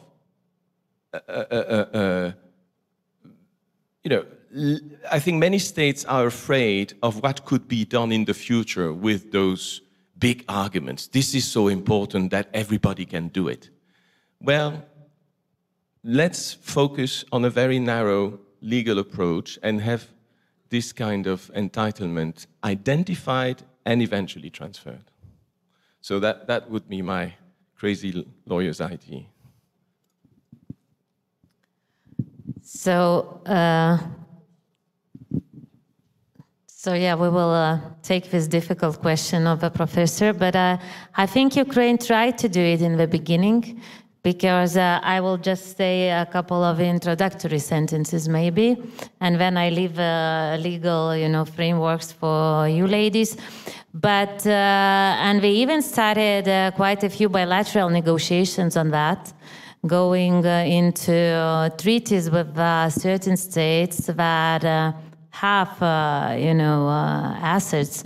[SPEAKER 5] I think many states are afraid of what could be done in the future with those big arguments. This is so important that everybody can do it. Well, let's focus on a very narrow legal approach and have this kind of entitlement identified and eventually transferred. So that would be my crazy lawyer's idea.
[SPEAKER 1] So yeah, we will take this difficult question of a professor, but I think Ukraine tried to do it in the beginning, because I will just say a couple of introductory sentences maybe, and then I leave legal, frameworks for you ladies. But and we even started quite a few bilateral negotiations on that, going into treaties with certain states that have, assets.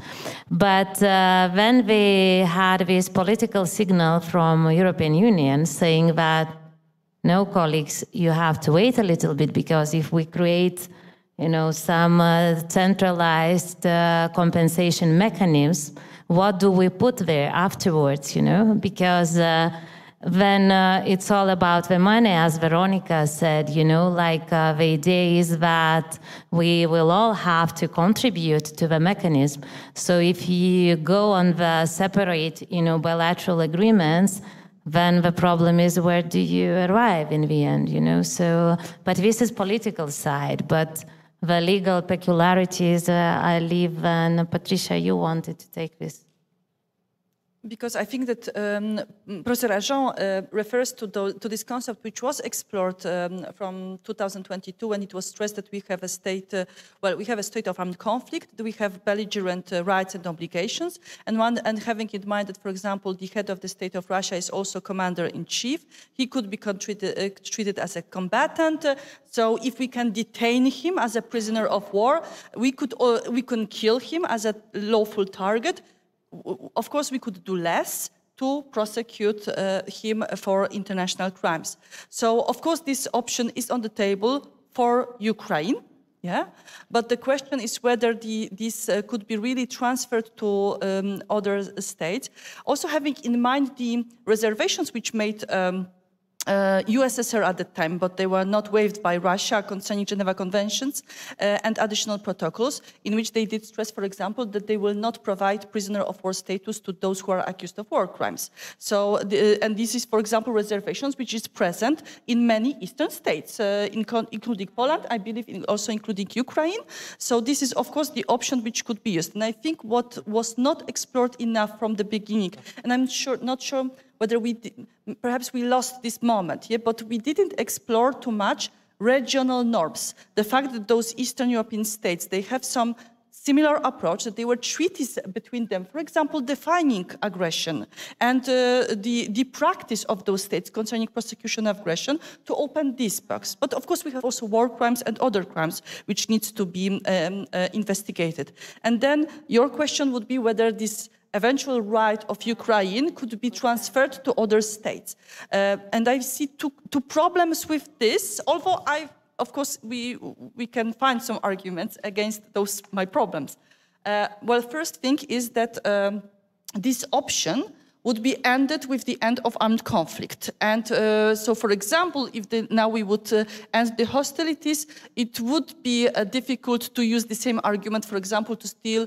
[SPEAKER 1] But when we had this political signal from European Union saying that, no, colleagues, you have to wait a little bit, because if we create, some centralized compensation mechanisms, what do we put there afterwards, Because then it's all about the money, as Veronica said, the idea is that we will all have to contribute to the mechanism. So if you go on the separate, bilateral agreements, then the problem is, where do you arrive in the end, So, but this is political side, but the legal peculiarities, I leave, and Patricia, you wanted to take this.
[SPEAKER 2] Because I think that Professor Agent refers to this concept which was explored from 2022, when it was stressed that we have a state, we have a state of armed conflict, we have belligerent rights and obligations, and having in mind that, for example, the head of the state of Russia is also commander-in-chief, he could be treated as a combatant. So if we can detain him as a prisoner of war, we can kill him as a lawful target. Of course, we could do less to prosecute him for international crimes. So, of course, this option is on the table for Ukraine. Yeah, but the question is whether this could be really transferred to other states. Also, having in mind the reservations which made USSR at the time, but they were not waived by Russia, concerning Geneva Conventions and additional protocols, in which they did stress, for example, that they will not provide prisoner of war status to those who are accused of war crimes. So, and this is, for example, reservations which is present in many eastern states, including Poland, I believe, also including Ukraine. So this is, of course, the option which could be used. And I think what was not explored enough from the beginning, and I'm not sure whether perhaps we lost this moment, yeah, but we didn't explore too much regional norms. The fact that those Eastern European states, they have some similar approach, that there were treaties between them, for example, defining aggression, and the practice of those states concerning prosecution of aggression to open this box. But of course, we have also war crimes and other crimes which needs to be investigated. And then your question would be whether this eventual right of Ukraine could be transferred to other states. And I see two problems with this, although of course, we can find some arguments against my problems. Well, first thing is that this option would be ended with the end of armed conflict. And so, for example, if now we would end the hostilities, it would be difficult to use the same argument, for example, to still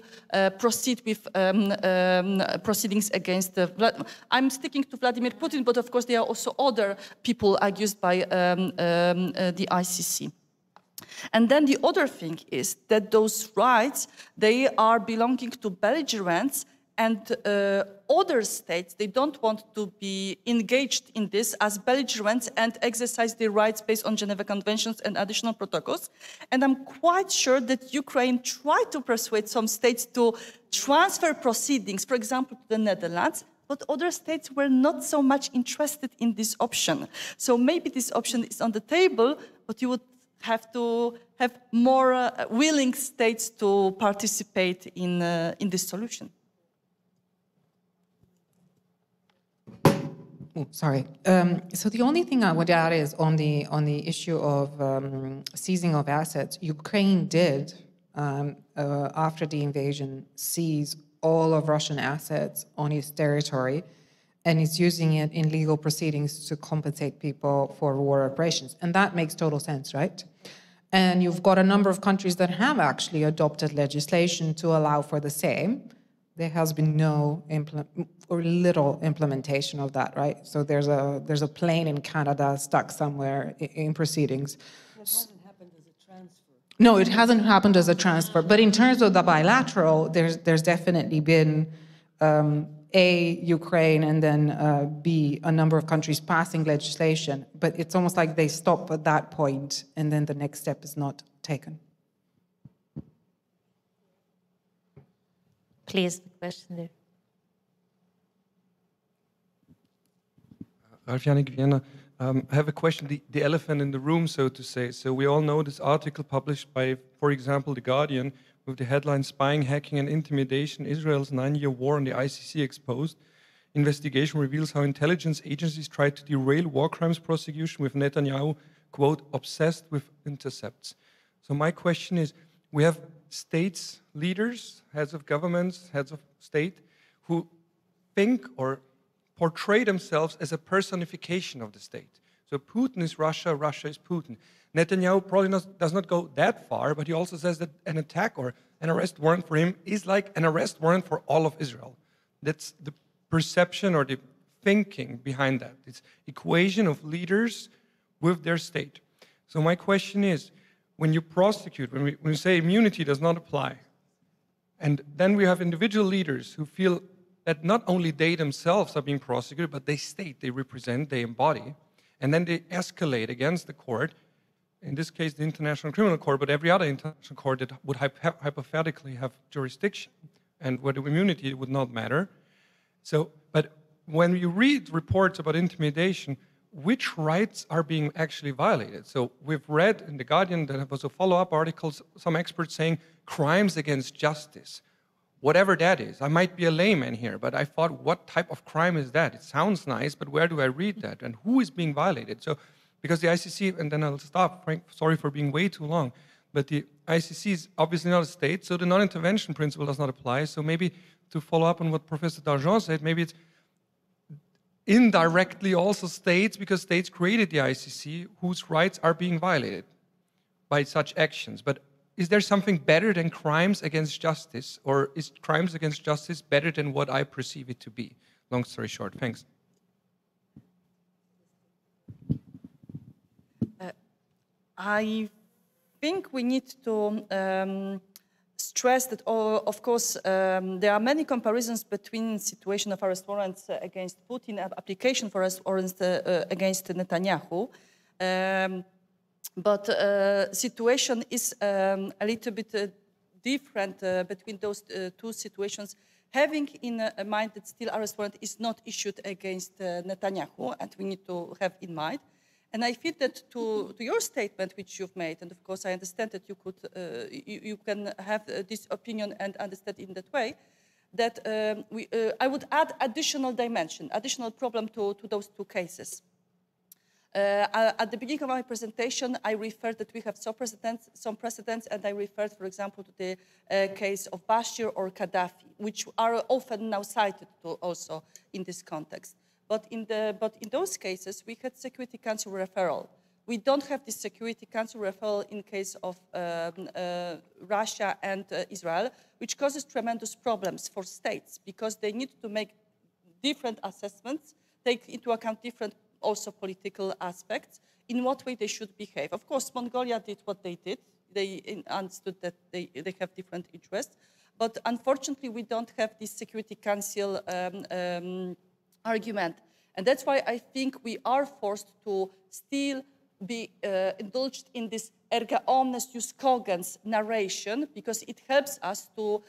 [SPEAKER 2] proceed with proceedings against I'm sticking to Vladimir Putin, but of course there are also other people accused by the ICC. And then the other thing is that those rights, they are belonging to belligerents, and other states, they don't want to be engaged in this as belligerents and exercise their rights based on Geneva Conventions and additional protocols. And I'm quite sure that Ukraine tried to persuade some states to transfer proceedings, for example, to the Netherlands, but other states were not so much interested in this option. So maybe this option is on the table, but you would have to have more willing states to participate in this solution.
[SPEAKER 4] Sorry. So the only thing I would add is on the issue of seizing of assets. Ukraine did, after the invasion, seize all of Russian assets on its territory, and is using it in legal proceedings to compensate people for war operations, and that makes total sense, right? And you've got a number of countries that have actually adopted legislation to allow for the same. There has been no or little implementation of that, right? So there's a plane in Canada stuck somewhere in proceedings.
[SPEAKER 3] It hasn't happened as a transfer.
[SPEAKER 4] No, it hasn't happened as a transfer. But in terms of the bilateral, there's definitely been A, Ukraine, and then B, a number of countries passing legislation. But it's almost like they stop at that point, and then the next step is not taken.
[SPEAKER 1] Please, the question there.
[SPEAKER 6] Ralf Yannick Vienna. I have a question, the elephant in the room, so to say. So we all know this article published by, for example, The Guardian, with the headline, Spying, Hacking and Intimidation, Israel's 9-year war on the ICC exposed. Investigation reveals how intelligence agencies tried to derail war crimes prosecution with Netanyahu, quote, obsessed with intercepts. So my question is, we have states, leaders, heads of governments, heads of state, who think or portray themselves as a personification of the state. So Putin is Russia, Russia is Putin. Netanyahu probably does not go that far, but he also says that an attack or an arrest warrant for him is like an arrest warrant for all of Israel. That's the perception or the thinking behind that. It's equation of leaders with their state. So my question is, when you prosecute, when we say immunity does not apply, and then we have individual leaders who feel that not only they themselves are being prosecuted, but they state, they represent, they embody, and then they escalate against the court, in this case the International Criminal Court, but every other international court that would hypothetically have jurisdiction, and where the immunity would not matter. So, but when you read reports about intimidation, which rights are being actually violated? So we've read in The Guardian, there was a follow-up article, some experts saying crimes against justice. Whatever that is. I might be a layman here, but I thought, what type of crime is that? It sounds nice, but where do I read that? And who is being violated? So, because the ICC, and then I'll stop, Frank, sorry for being way too long, but the ICC is obviously not a state, so the non-intervention principle does not apply. So maybe to follow up on what Professor Darjean said, maybe it's indirectly also states, because states created the ICC, whose rights are being violated by such actions. But is there something better than crimes against justice, or is crimes against justice better than what I perceive it to be? Long story short, thanks.
[SPEAKER 2] I think we need to stress that, of course, there are many comparisons between situation of arrest warrants against Putin and application for arrest warrants against Netanyahu. But situation is a little bit different between those two situations, having in mind that still arrest warrant is not issued against Netanyahu, and we need to have in mind. And I feel that to your statement, which you've made, and of course I understand that you can have this opinion and understand in that way, that I would add additional dimension, additional problem to those two cases. At the beginning of my presentation, I referred that we have some precedents, and I referred, for example, to the case of Bashir or Gaddafi, which are often now cited also in this context. But in those cases, we had Security Council referral. We don't have this Security Council referral in case of Russia and Israel, which causes tremendous problems for states because they need to make different assessments, take into account different also political aspects, in what way they should behave. Of course, Mongolia did what they did. They understood that they have different interests. But unfortunately, we don't have this Security Council argument. And that's why I think we are forced to still be indulged in this erga omnes jus cogens narration, because it helps us to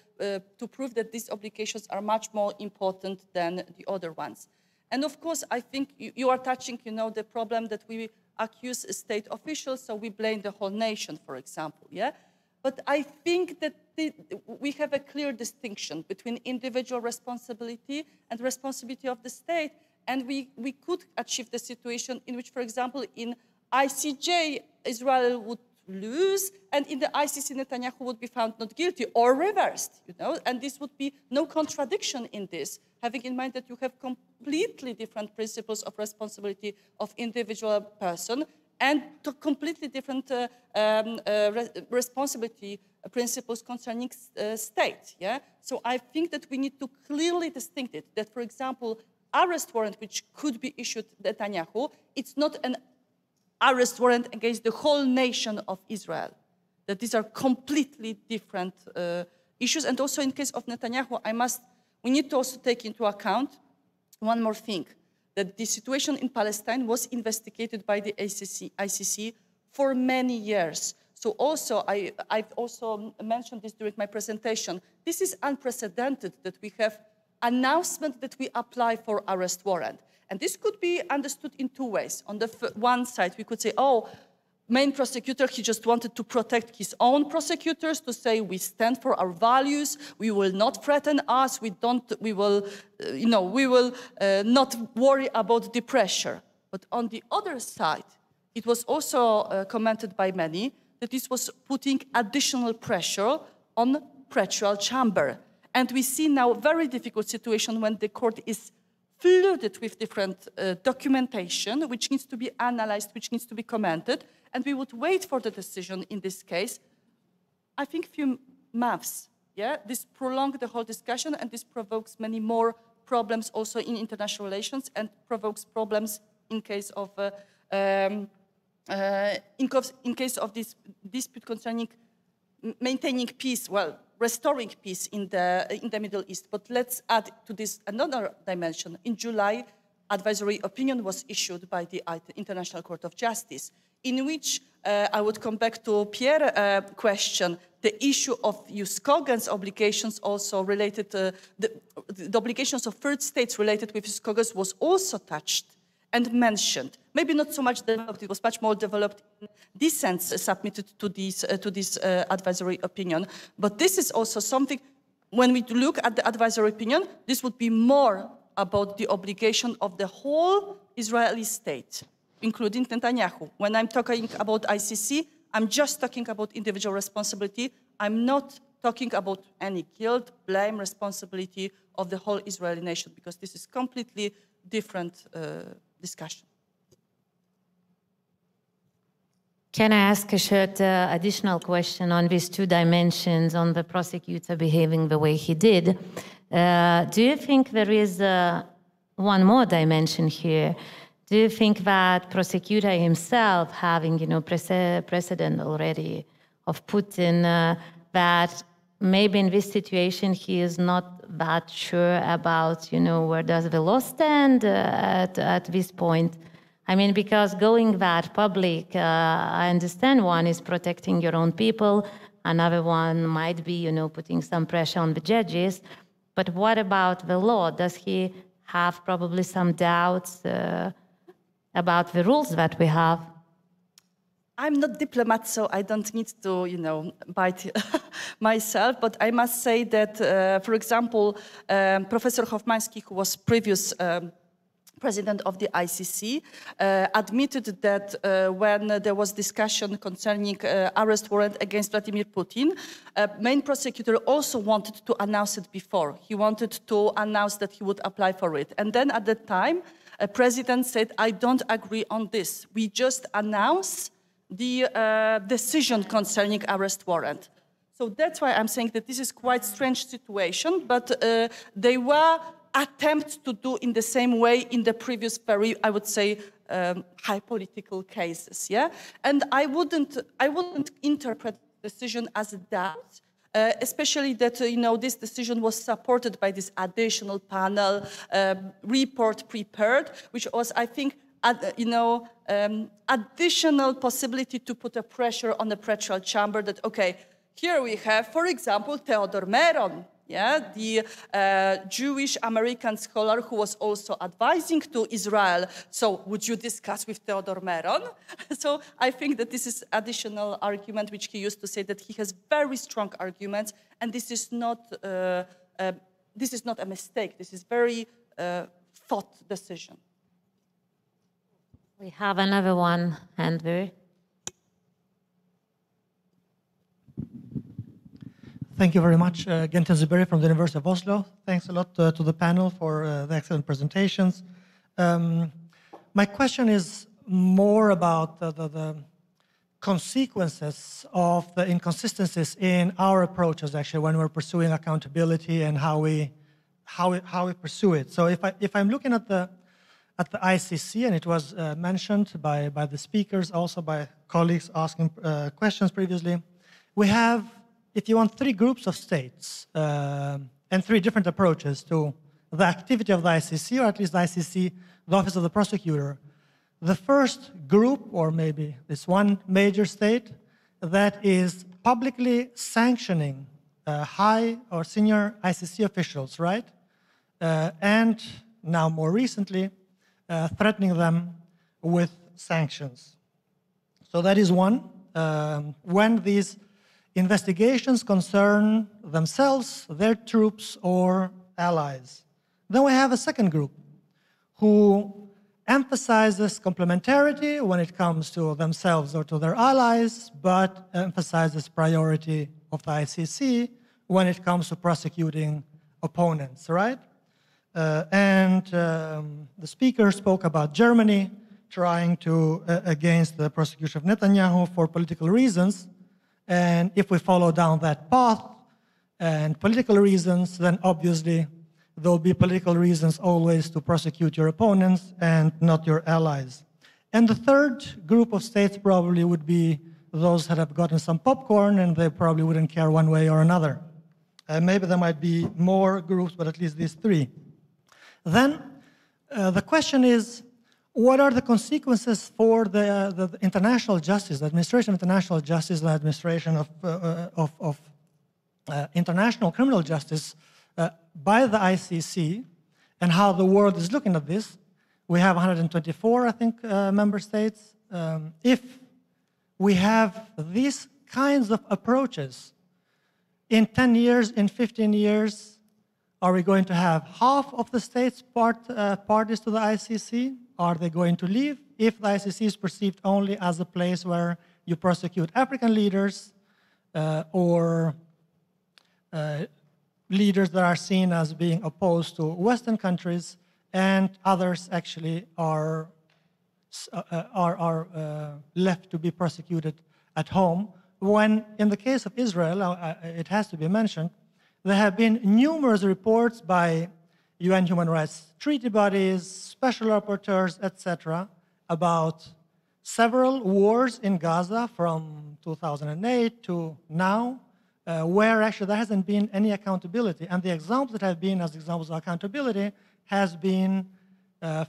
[SPEAKER 2] prove that these obligations are much more important than the other ones. And of course, I think you are touching, the problem that we accuse state officials, so we blame the whole nation, for example, yeah? But I think that we have a clear distinction between individual responsibility and responsibility of the state, And we could achieve the situation in which, for example, in ICJ, Israel would lose, and in the ICC, Netanyahu would be found not guilty, or reversed, you know, and this would be no contradiction in this, having in mind that you have completely different principles of responsibility of individual person and completely different responsibility principles concerning state, yeah? So I think that we need to clearly distinguish it, that, for example, arrest warrant which could be issued Netanyahu, it's not an arrest warrant against the whole nation of Israel. That these are completely different issues. And also in case of Netanyahu, we need to also take into account one more thing, that the situation in Palestine was investigated by the ICC for many years. So also, I've also mentioned this during my presentation, this is unprecedented that we have announcement that we apply for arrest warrant. And this could be understood in two ways. On the one side, we could say, oh, main prosecutor, he just wanted to protect his own prosecutors, to say we stand for our values, we will not threaten us, we will not worry about the pressure. But on the other side, it was also commented by many that this was putting additional pressure on pretrial chamber. And we see now a very difficult situation when the court is flooded with different documentation, which needs to be analyzed, which needs to be commented, and we would wait for the decision in this case, I think few months, yeah? This prolonged the whole discussion, and this provokes many more problems also in international relations, and provokes problems in case of this dispute concerning maintaining peace, well, restoring peace in the Middle East. But let's add to this another dimension. In July, advisory opinion was issued by the International Court of Justice, in which I would come back to Pierre's question, the issue of Jus Cogens obligations also related to the obligations of third states related with Jus Cogens was also touched and mentioned. Maybe not so much developed, it was much more developed in dissents submitted to this advisory opinion. But this is also something, when we look at the advisory opinion, this would be more about the obligation of the whole Israeli state, including Netanyahu. When I'm talking about ICC, I'm just talking about individual responsibility. I'm not talking about any guilt, blame, responsibility of the whole Israeli nation, because this is completely different discussion.
[SPEAKER 1] Can I ask a short additional question on these two dimensions, on the prosecutor behaving the way he did? Do you think there is one more dimension here? Do you think that prosecutor himself, having precedent already of Putin, that maybe in this situation he is not that sure about where does the law stand at this point? I mean, because going that public, I understand one is protecting your own people, another one might be putting some pressure on the judges. But what about the law? Does he have probably some doubts about the rules that we have?
[SPEAKER 2] I'm not diplomat, so I don't need to, bite myself. But I must say that, for example, Professor Hofmański, who was previous president of the ICC, admitted that when there was discussion concerning arrest warrant against Vladimir Putin, main prosecutor also wanted to announce it before. He wanted to announce that he would apply for it. And then at the time, a president said, I don't agree on this. We just announce the decision concerning arrest warrant. So that's why I'm saying that this is quite strange situation, but they were attempts to do in the same way in the previous very, I would say, high political cases, yeah? And I wouldn't interpret the decision as a doubt, especially that, this decision was supported by this additional panel report prepared, which was, I think, additional possibility to put a pressure on the pretrial chamber that, okay, here we have, for example, Theodor Meron, yeah, the Jewish American scholar who was also advising to Israel. So would you discuss with Theodor Meron? So I think that this is additional argument which he used to say that he has very strong arguments, and this is not a mistake. This is very thought decision.
[SPEAKER 1] We have another one, Andrew.
[SPEAKER 7] Thank you very much. Genten Zuberi from the University of Oslo. Thanks a lot to the panel for the excellent presentations. My question is more about the consequences of the inconsistencies in our approaches, actually, when we're pursuing accountability and how we pursue it. So if I'm looking at the ICC, and it was mentioned by the speakers, also by colleagues asking questions previously, we have, if you want, three groups of states and three different approaches to the activity of the ICC, or at least the ICC, the Office of the Prosecutor. The first group, or maybe this one major state, that is publicly sanctioning high or senior ICC officials, right? And now more recently, threatening them with sanctions. So that is one. When these investigations concern themselves, their troops, or allies. Then we have a second group who emphasizes complementarity when it comes to themselves or to their allies, but emphasizes priority of the ICC when it comes to prosecuting opponents, right? The speaker spoke about Germany trying to against the prosecution of Netanyahu for political reasons. And if we follow down that path and political reasons, then obviously there will be political reasons always to prosecute your opponents and not your allies. And the third group of states probably would be those that have gotten some popcorn and they probably wouldn't care one way or another. Maybe there might be more groups, but at least these three. Then the question is, what are the consequences for the international justice, the administration of international justice, the administration of international criminal justice by the ICC, and how the world is looking at this? We have 124, I think, member states. If we have these kinds of approaches, in 10 years, in 15 years, are we going to have half of the states parties to the ICC? Are they going to leave if the ICC is perceived only as a place where you prosecute African leaders or leaders that are seen as being opposed to Western countries, and others actually are left to be prosecuted at home? When, in the case of Israel, it has to be mentioned, there have been numerous reports by UN human rights treaty bodies, special rapporteurs, etc., about several wars in Gaza from 2008 to now, where actually there hasn't been any accountability. And the examples that have been as examples of accountability has been,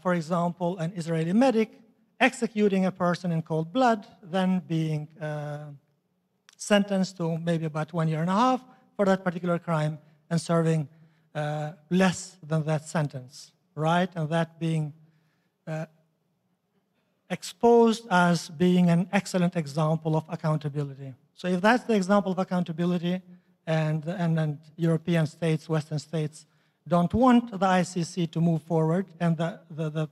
[SPEAKER 7] for example, an Israeli medic executing a person in cold blood, then being sentenced to maybe about 1.5 years for that particular crime and serving less than that sentence, right? And that being exposed as being an excellent example of accountability. So if that's the example of accountability, and European states, Western states, don't want the ICC to move forward, and the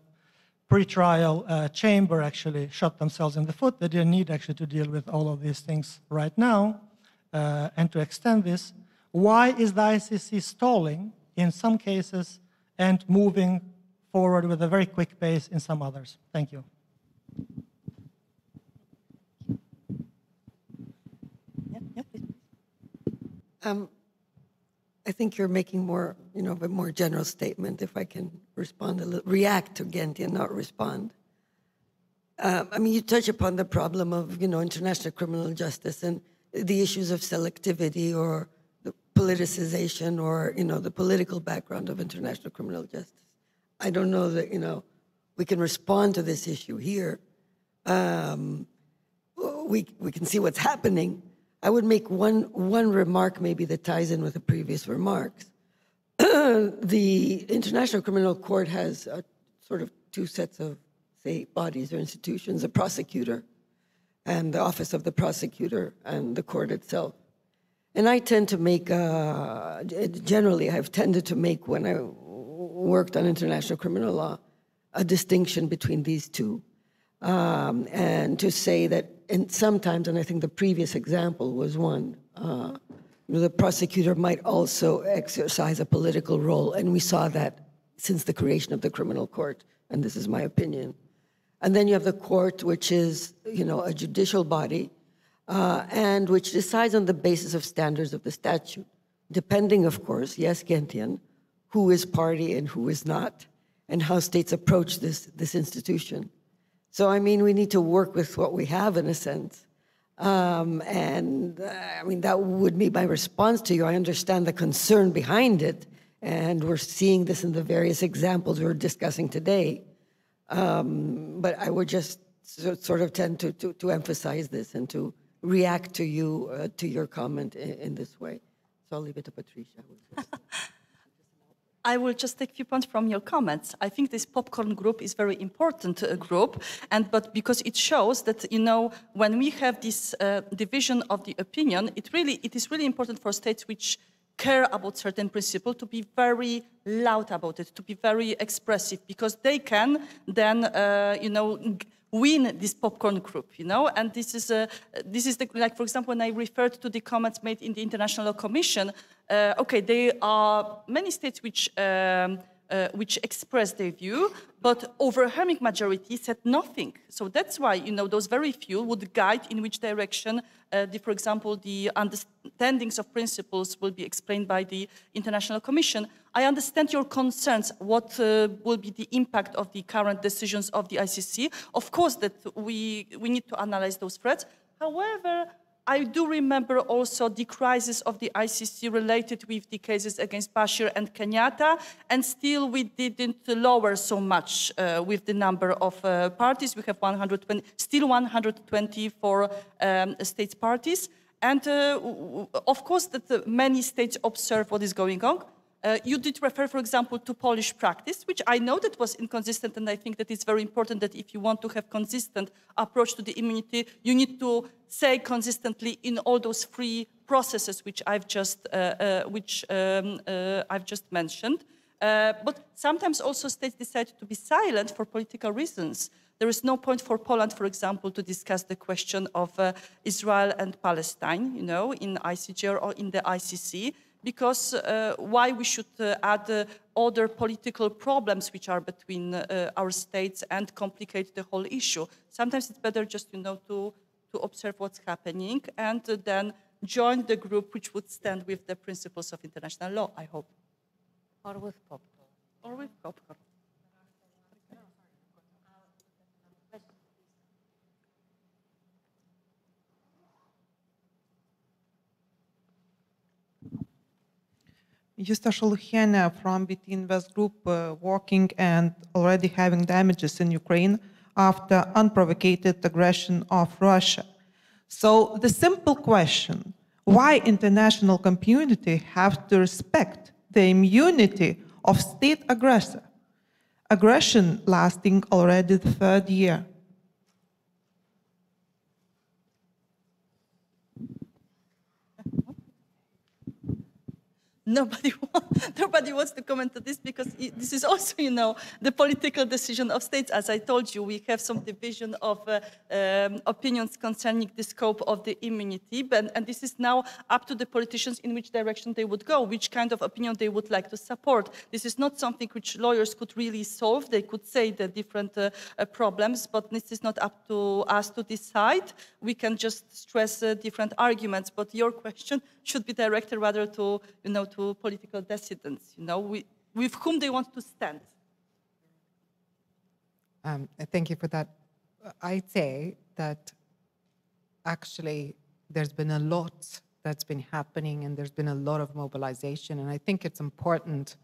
[SPEAKER 7] pre-trial chamber actually shot themselves in the foot, they didn't need actually to deal with all of these things right now, and to extend this, why is the ICC stalling in some cases and moving forward with a very quick pace in some others? Thank you.
[SPEAKER 3] I think you're making more, of a more general statement, if I can respond a little, react to Genti and not respond. You touch upon the problem of, international criminal justice and the issues of selectivity or the politicization or, the political background of international criminal justice. I don't know that, we can respond to this issue here. We can see what's happening. I would make one remark maybe that ties in with the previous remarks. The International Criminal Court has sort of two sets of, say, bodies or institutions, a prosecutor and the Office of the Prosecutor and the court itself. And I tend to make, generally I've tended to make when worked on international criminal law, a distinction between these two. And to say that, and sometimes, and I think the previous example was one, the prosecutor might also exercise a political role, and we saw that since the creation of the criminal court, and this is my opinion. And then you have the court, which is, a judicial body, and which decides on the basis of standards of the statute, depending, of course, yes, Gentian, who is party and who is not, and how states approach this institution. So, I mean, we need to work with what we have, in a sense. I mean, that would be my response to you. I understand the concern behind it, and we're seeing this in the various examples we're discussing today. But I would just sort of tend to emphasize this and to react to you, to your comment in this way. So I'll leave it to Patricia.
[SPEAKER 2] I will just take a few points from your comments. I think this popcorn group is very important group, but because it shows that, when we have this division of the opinion, it is really important for states which care about certain principle to be very loud about it, to be very expressive, because they can then, win this popcorn group, and this is like, for example, when I referred to the comments made in the International Law Commission, okay, there are many states which express their view, but overwhelming majority said nothing. So that's why, those very few would guide in which direction, for example, the understandings of principles will be explained by the International Commission. I understand your concerns, what will be the impact of the current decisions of the ICC. Of course, that we need to analyze those threats. However, I do remember also the crisis of the ICC related with the cases against Bashir and Kenyatta, and still we didn't lower so much with the number of parties. We have 120, still 124 states parties. And of course, that many states observe what is going on. You did refer, for example, to Polish practice, which I know that was inconsistent, and I think that it's very important that if you want to have consistent approach to the immunity, you need to say consistently in all those three processes which I've just mentioned. But sometimes also states decide to be silent for political reasons. There is no point for Poland, for example, to discuss the question of Israel and Palestine, in ICJ or in the ICC. Because why we should add other political problems which are between our states and complicate the whole issue. Sometimes it's better just, to observe what's happening and then join the group which would stand with the principles of international law, I hope.
[SPEAKER 1] Or with popcorn.
[SPEAKER 2] Or with popcorn.
[SPEAKER 8] Justa Sholuchena from BT Invest Group, working and already having damages in Ukraine after unprovoked aggression of Russia. So the simple question, why international community have to respect the immunity of state aggressor? Aggression lasting already the third year.
[SPEAKER 2] Nobody wants to comment on this because this is also, the political decision of states. As I told you, we have some division of opinions concerning the scope of the immunity, and this is now up to the politicians in which direction they would go, which kind of opinion they would like to support. This is not something which lawyers could really solve. They could say the different problems, but this is not up to us to decide. We can just stress different arguments, but your question should be directed rather to, to political dissidents, with whom they want to stand.
[SPEAKER 4] Thank you for that. I'd say that actually there's been a lot that's been happening and there's been a lot of mobilization. And I think it's important,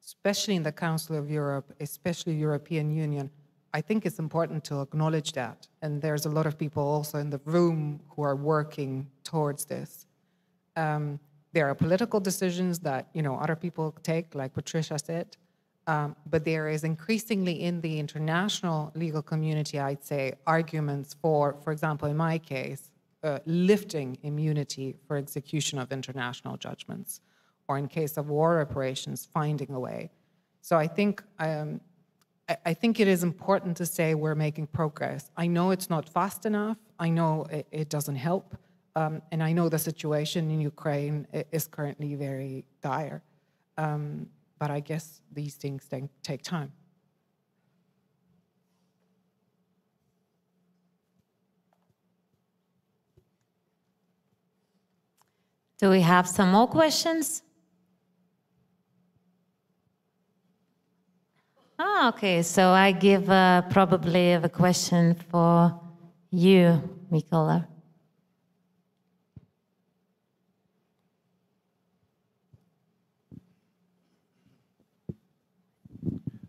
[SPEAKER 4] especially in the Council of Europe, especially European Union, I think it's important to acknowledge that. And there's a lot of people also in the room who are working towards this. There are political decisions that, other people take, like Patricia said, but there is increasingly in the international legal community, I'd say, arguments for example, in my case, lifting immunity for execution of international judgments, or in case of war reparations, finding a way. So I think it is important to say we're making progress. I know it's not fast enough. I know it doesn't help. And I know the situation in Ukraine is currently very dire. But I guess these things take time.
[SPEAKER 1] Do we have some more questions? Oh, okay, so I give probably the question for you, Mikola.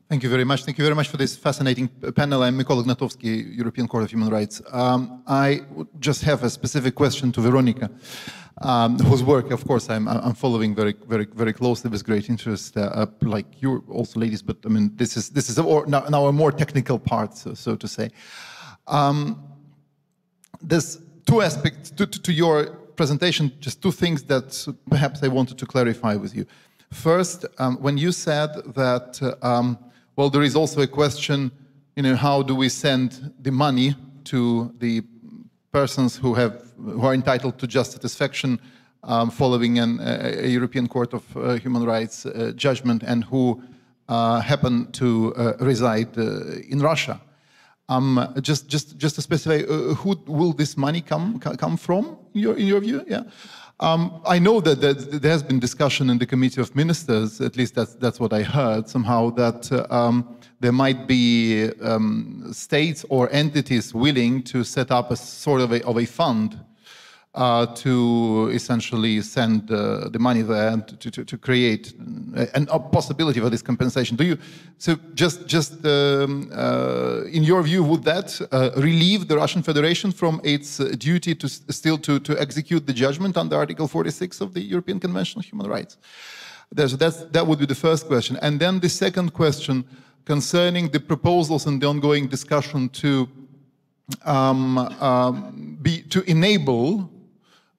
[SPEAKER 9] Thank you very much. Thank you very much for this fascinating panel. I'm Mikola Gnatovsky, European Court of Human Rights. I just have a specific question to Veronica, whose work, of course, I'm following very closely with great interest, like you also, ladies. But I mean, this is now a more technical part, so to say. There's two aspects to your presentation, just two things that perhaps I wanted to clarify with you. First, when you said that, well, there is also a question, how do we send the money to the persons who are entitled to just satisfaction following a European Court of Human Rights judgment and who happen to reside in Russia. Just to specify, who will this money come from in your view? Yeah. I know that there has been discussion in the Committee of Ministers, at least that's what I heard somehow, that there might be states or entities willing to set up a sort of a fund to essentially send the money there and to create a possibility for this compensation. Just in your view, would that relieve the Russian Federation from its duty to still execute the judgment under Article 46 of the European Convention on Human Rights? That would be the first question. And then the second question concerning the proposals and the ongoing discussion to enable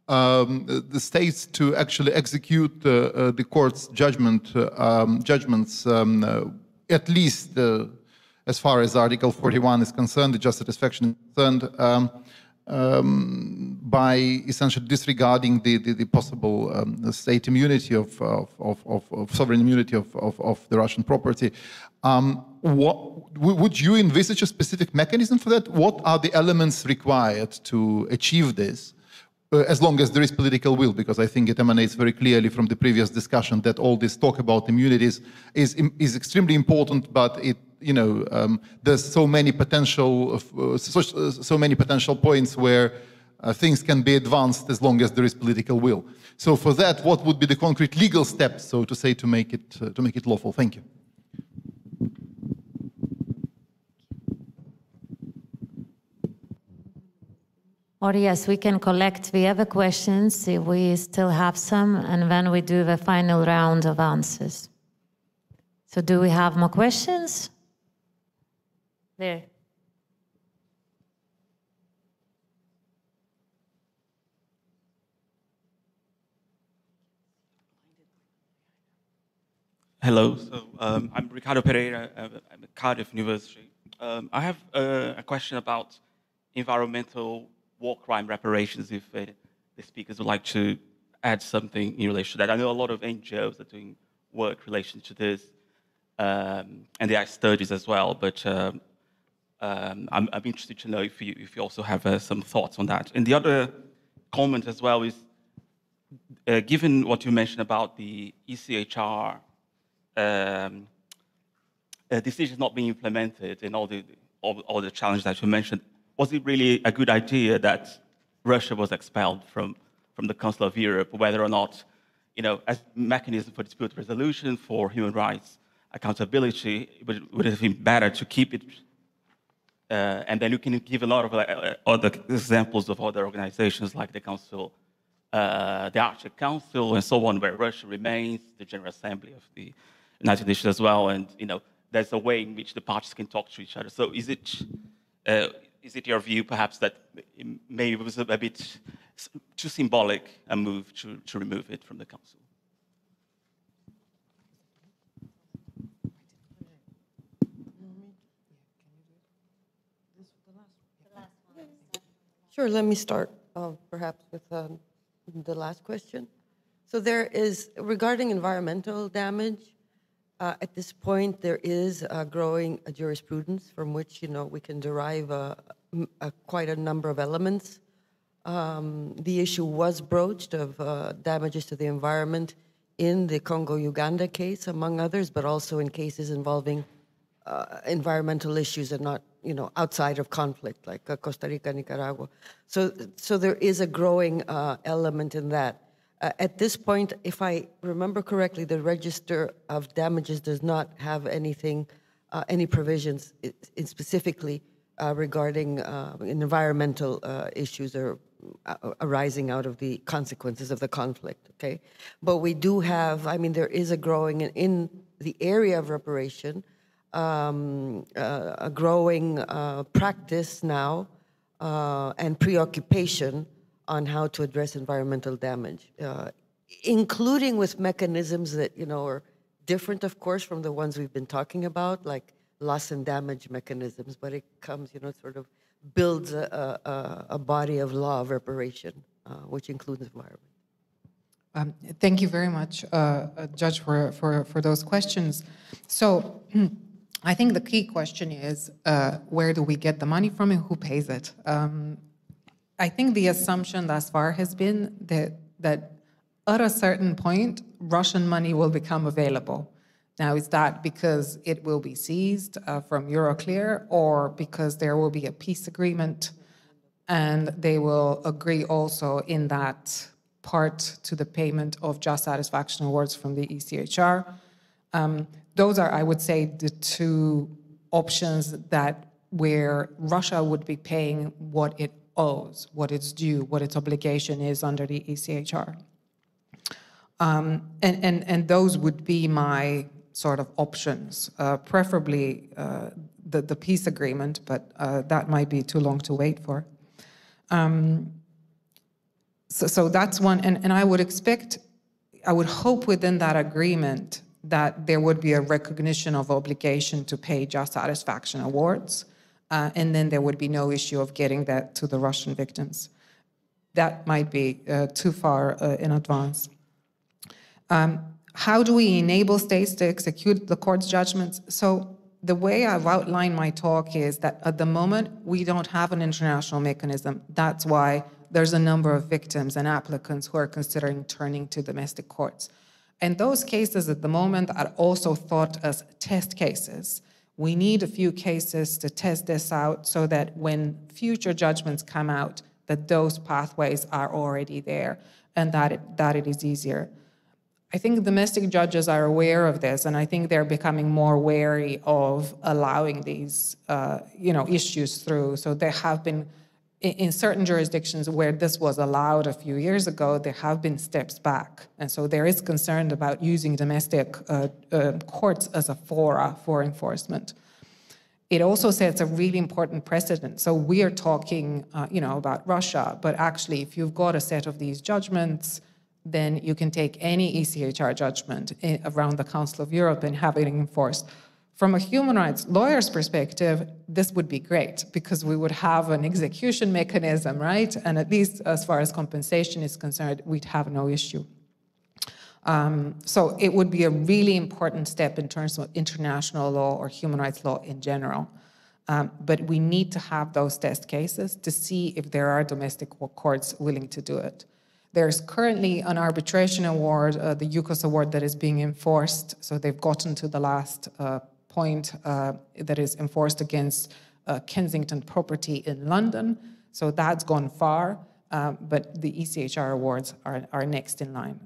[SPEAKER 9] the states to actually execute the court's judgments, at least as far as Article 41 is concerned, the just satisfaction is concerned, by essentially disregarding the possible state immunity of sovereign immunity of the Russian property. Would you envisage a specific mechanism for that? What are the elements required to achieve this? As long as there is political will, because I think it emanates very clearly from the previous discussion that all this talk about immunities is extremely important, but there's so many potential points where things can be advanced as long as there is political will. So for that, what would be the concrete legal steps, so to say, to make it lawful? Thank you.
[SPEAKER 1] Or yes, we can collect the other questions if we still have some, and then we do the final round of answers. So do we have more questions? There.
[SPEAKER 10] Hello, so I'm Ricardo Pereira, I'm at Cardiff University. I have a question about environmental war crime reparations, if the speakers would like to add something in relation to that. I know a lot of NGOs are doing work in relation to this, and there are studies as well, but I'm interested to know if you also have some thoughts on that. And the other comment as well is, given what you mentioned about the ECHR decisions not being implemented and all the challenges that you mentioned, was it really a good idea that Russia was expelled from the Council of Europe, whether or not, as a mechanism for dispute resolution, for human rights accountability, would it have been better to keep it? And then you can give a lot of other examples of other organizations like the Council, the Arctic Council, and so on, where Russia remains, the General Assembly of the United Nations as well, and there's a way in which the parties can talk to each other. So is it your view, perhaps, that maybe it was a bit too symbolic a move to remove it from the Council?
[SPEAKER 3] Sure, let me start perhaps with the last question. So there is, regarding environmental damage, at this point there is growing jurisprudence from which, we can derive quite a number of elements. The issue was broached of damages to the environment in the Congo-Uganda case, among others, but also in cases involving environmental issues and not, outside of conflict, like Costa Rica, Nicaragua. So there is a growing element in that. At this point, if I remember correctly, the Register of Damages does not have anything, any provisions specifically regarding environmental issues or arising out of the consequences of the conflict, okay? But we do have, there is a growing, in the area of reparation, a growing practice now and preoccupation on how to address environmental damage, including with mechanisms that, are different, of course, from the ones we've been talking about, like loss and damage mechanisms, but it comes, sort of builds a body of law of reparation, which includes environment.
[SPEAKER 4] Thank you very much, Judge, for those questions. So I think the key question is, where do we get the money from and who pays it? I think the assumption thus far has been that at a certain point, Russian money will become available. Now, is that because it will be seized from Euroclear, or because there will be a peace agreement and they will agree also in that part to the payment of just satisfaction awards from the ECHR? Those are, I would say, the two options where Russia would be paying what it owes, what it's due, what its obligation is under the ECHR. And those would be my sort of options, preferably the peace agreement, but that might be too long to wait for. So that's one, and I would hope within that agreement that there would be a recognition of obligation to pay just satisfaction awards, and then there would be no issue of getting that to the Russian victims. That might be too far in advance. How do we enable states to execute the court's judgments? So the way I've outlined my talk is that at the moment, we don't have an international mechanism. That's why there's a number of victims and applicants who are considering turning to domestic courts. And those cases at the moment are also thought as test cases. We need a few cases to test this out so that when future judgments come out, that those pathways are already there and that it is easier. I think domestic judges are aware of this, and I think they're becoming more wary of allowing these issues through. So there have been, in certain jurisdictions where this was allowed a few years ago, there have been steps back. And so there is concern about using domestic courts as a fora for enforcement. It also sets a really important precedent. So we are talking, about Russia, but actually, if you've got a set of these judgments, then you can take any ECHR judgment around the Council of Europe and have it enforced. From a human rights lawyer's perspective, this would be great because we would have an execution mechanism, right? And at least as far as compensation is concerned, we'd have no issue. So it would be a really important step in terms of international law or human rights law in general. But we need to have those test cases to see if there are domestic courts willing to do it. There's currently an arbitration award, the UCOS award, that is being enforced. So they've gotten to the last point that is enforced against Kensington property in London. So that's gone far, but the ECHR awards are next in line.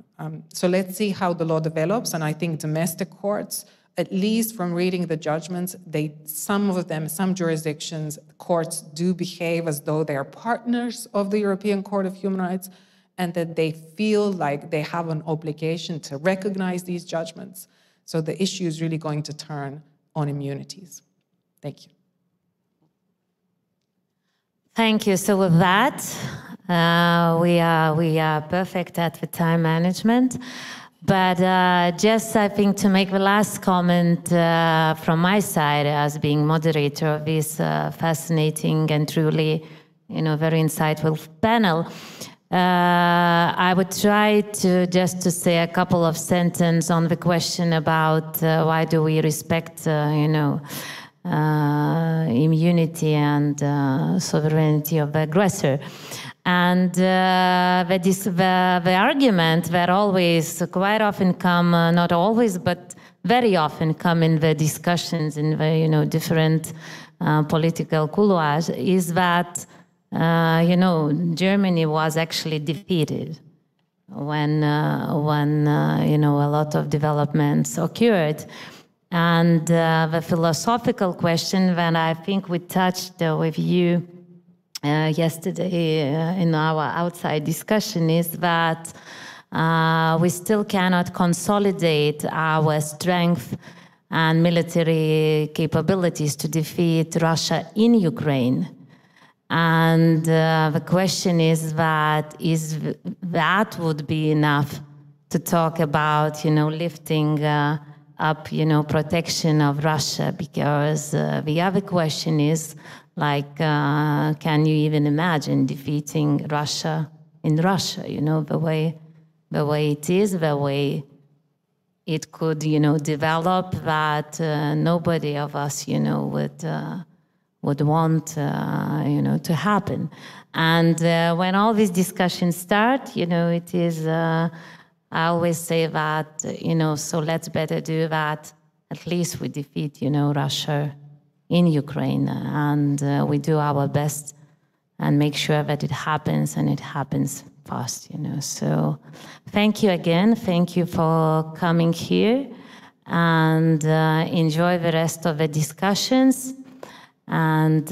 [SPEAKER 4] So let's see how the law develops. And I think domestic courts, at least from reading the judgments, some jurisdictions, courts do behave as though they are partners of the European Court of Human Rights, and that they feel like they have an obligation to recognize these judgments. So the issue is really going to turn on immunities. Thank you.
[SPEAKER 1] Thank you. So with that, we are perfect at the time management. But just, I think, to make the last comment from my side as being moderator of this fascinating and truly very insightful panel. I would try to just to say a couple of sentences on the question about why do we respect, immunity and sovereignty of the aggressor. And the argument that always, quite often come, not always, but very often come in the discussions in the, different political couloirs is that, Germany was actually defeated when a lot of developments occurred. And the philosophical question that I think we touched with you yesterday in our outside discussion is that we still cannot consolidate our strength and military capabilities to defeat Russia in Ukraine. And the question is that would be enough to talk about, lifting up, protection of Russia, because the other question is, like, can you even imagine defeating Russia in Russia, the way it is, the way it could, develop, that nobody of us, would want, to happen. And when all these discussions start, it is, I always say that, so let's better do that. At least we defeat, Russia in Ukraine, and we do our best and make sure that it happens, and it happens fast, So thank you again. Thank you for coming here, and enjoy the rest of the discussions. And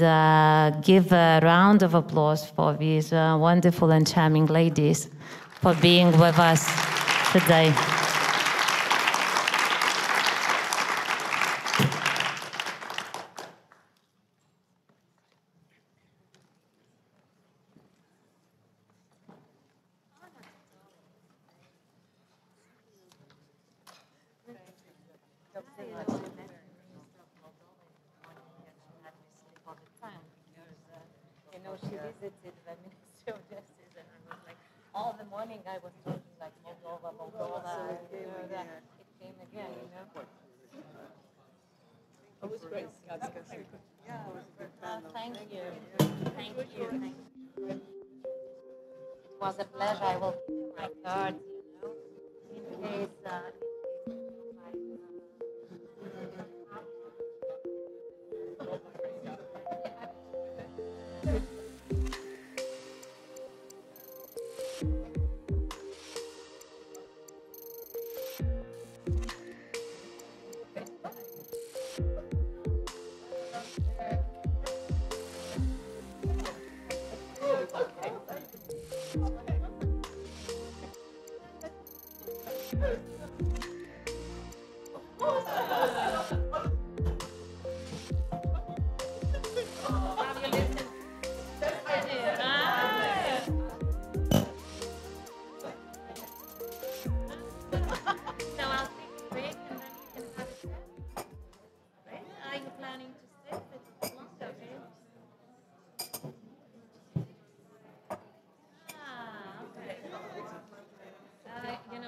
[SPEAKER 1] give a round of applause for these wonderful and charming ladies for being with us today. She visited the Ministry of Justice, and I was like, all the morning I was talking like Moldova. It came again,
[SPEAKER 2] It was great.
[SPEAKER 1] Thank you. Thank you. It was a pleasure. I will keep my card, in case.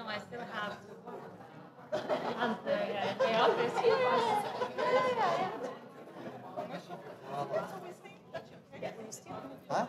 [SPEAKER 1] I still have to answer the office here.
[SPEAKER 11] Huh?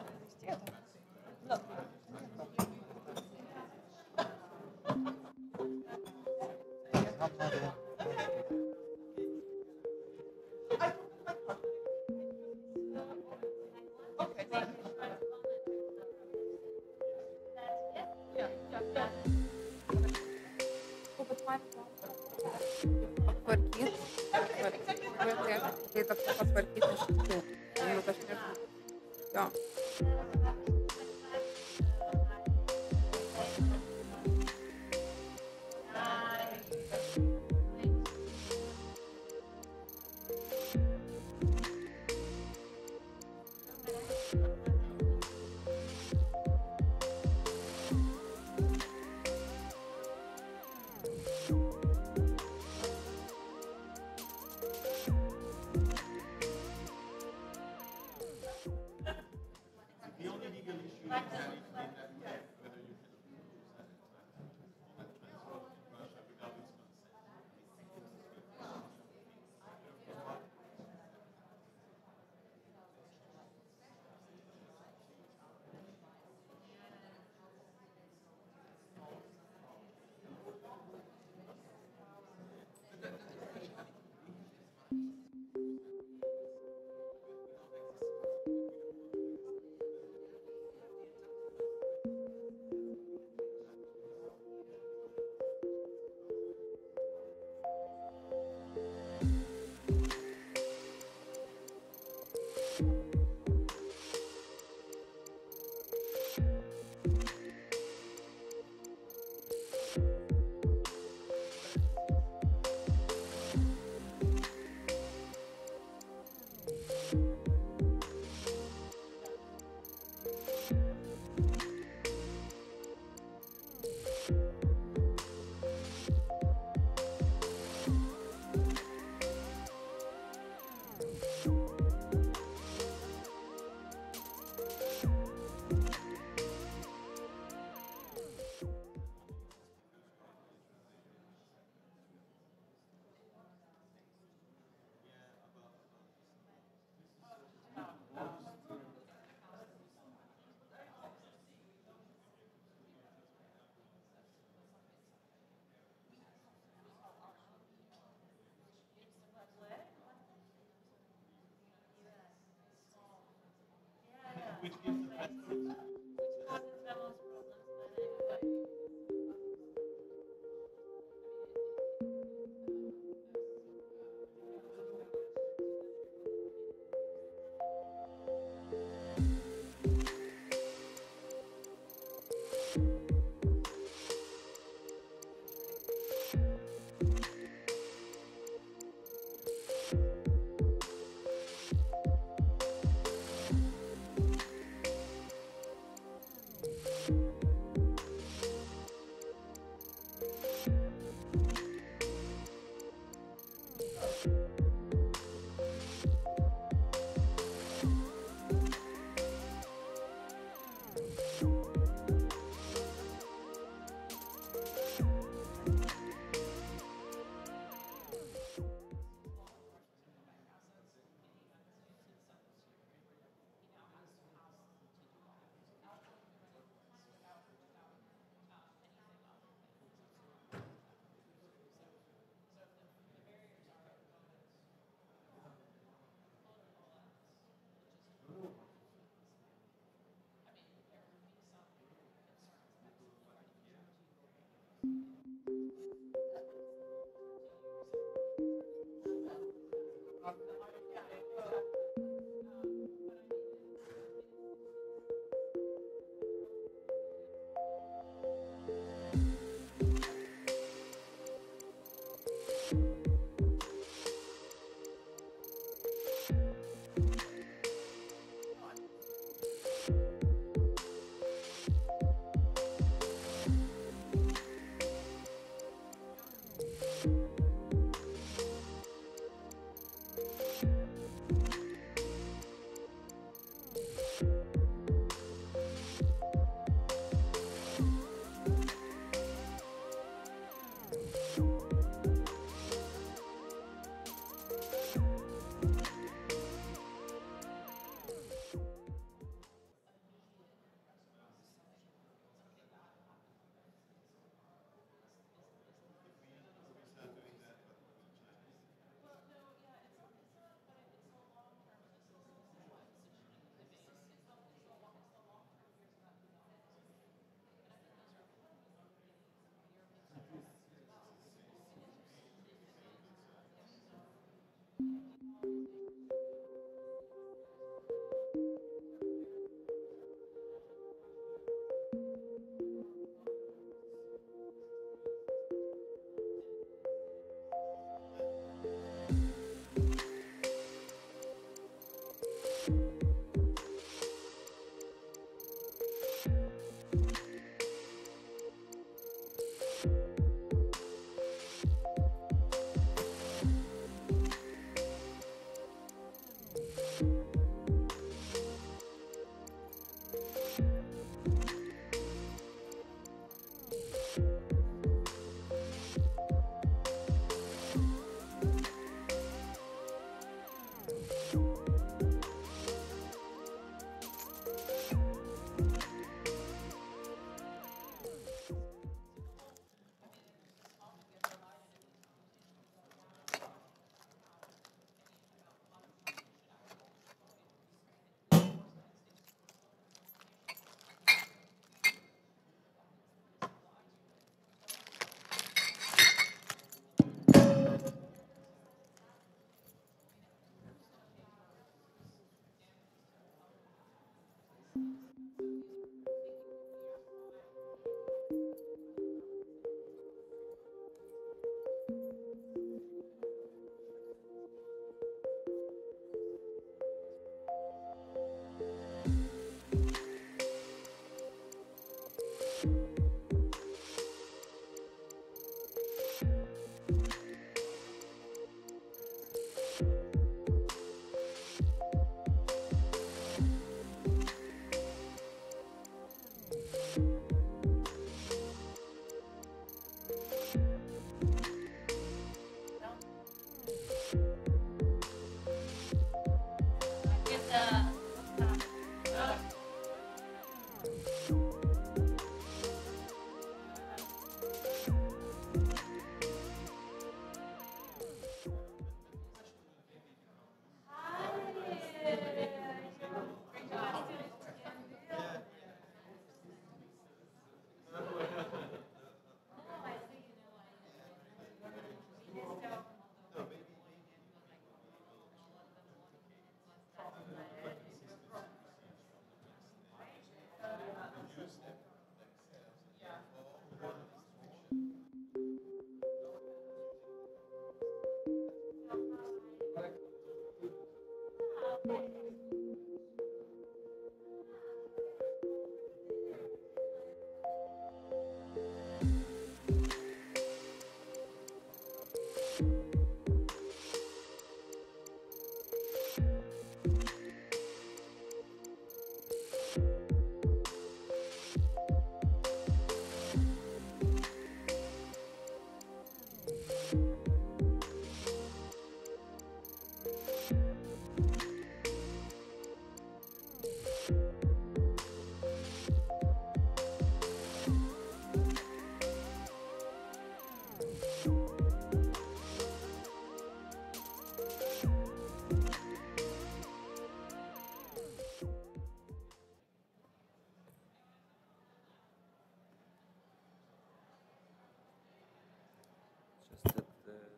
[SPEAKER 12] interested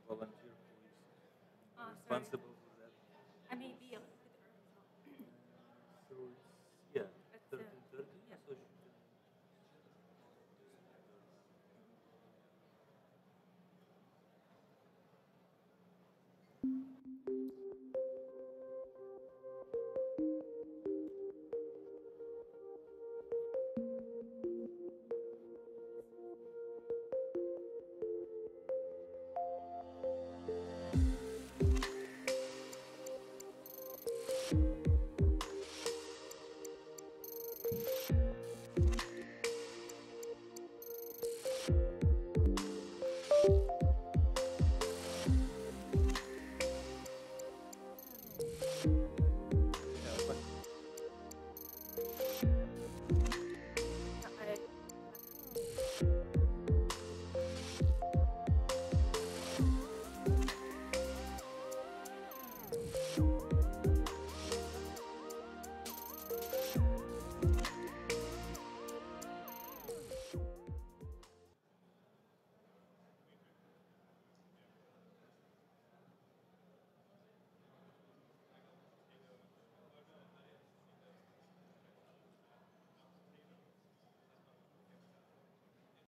[SPEAKER 12] volunteer who is responsible for that.
[SPEAKER 1] I may be a little bit early.
[SPEAKER 12] So it's, yeah, 13:30.
[SPEAKER 1] Yeah.
[SPEAKER 12] So she can.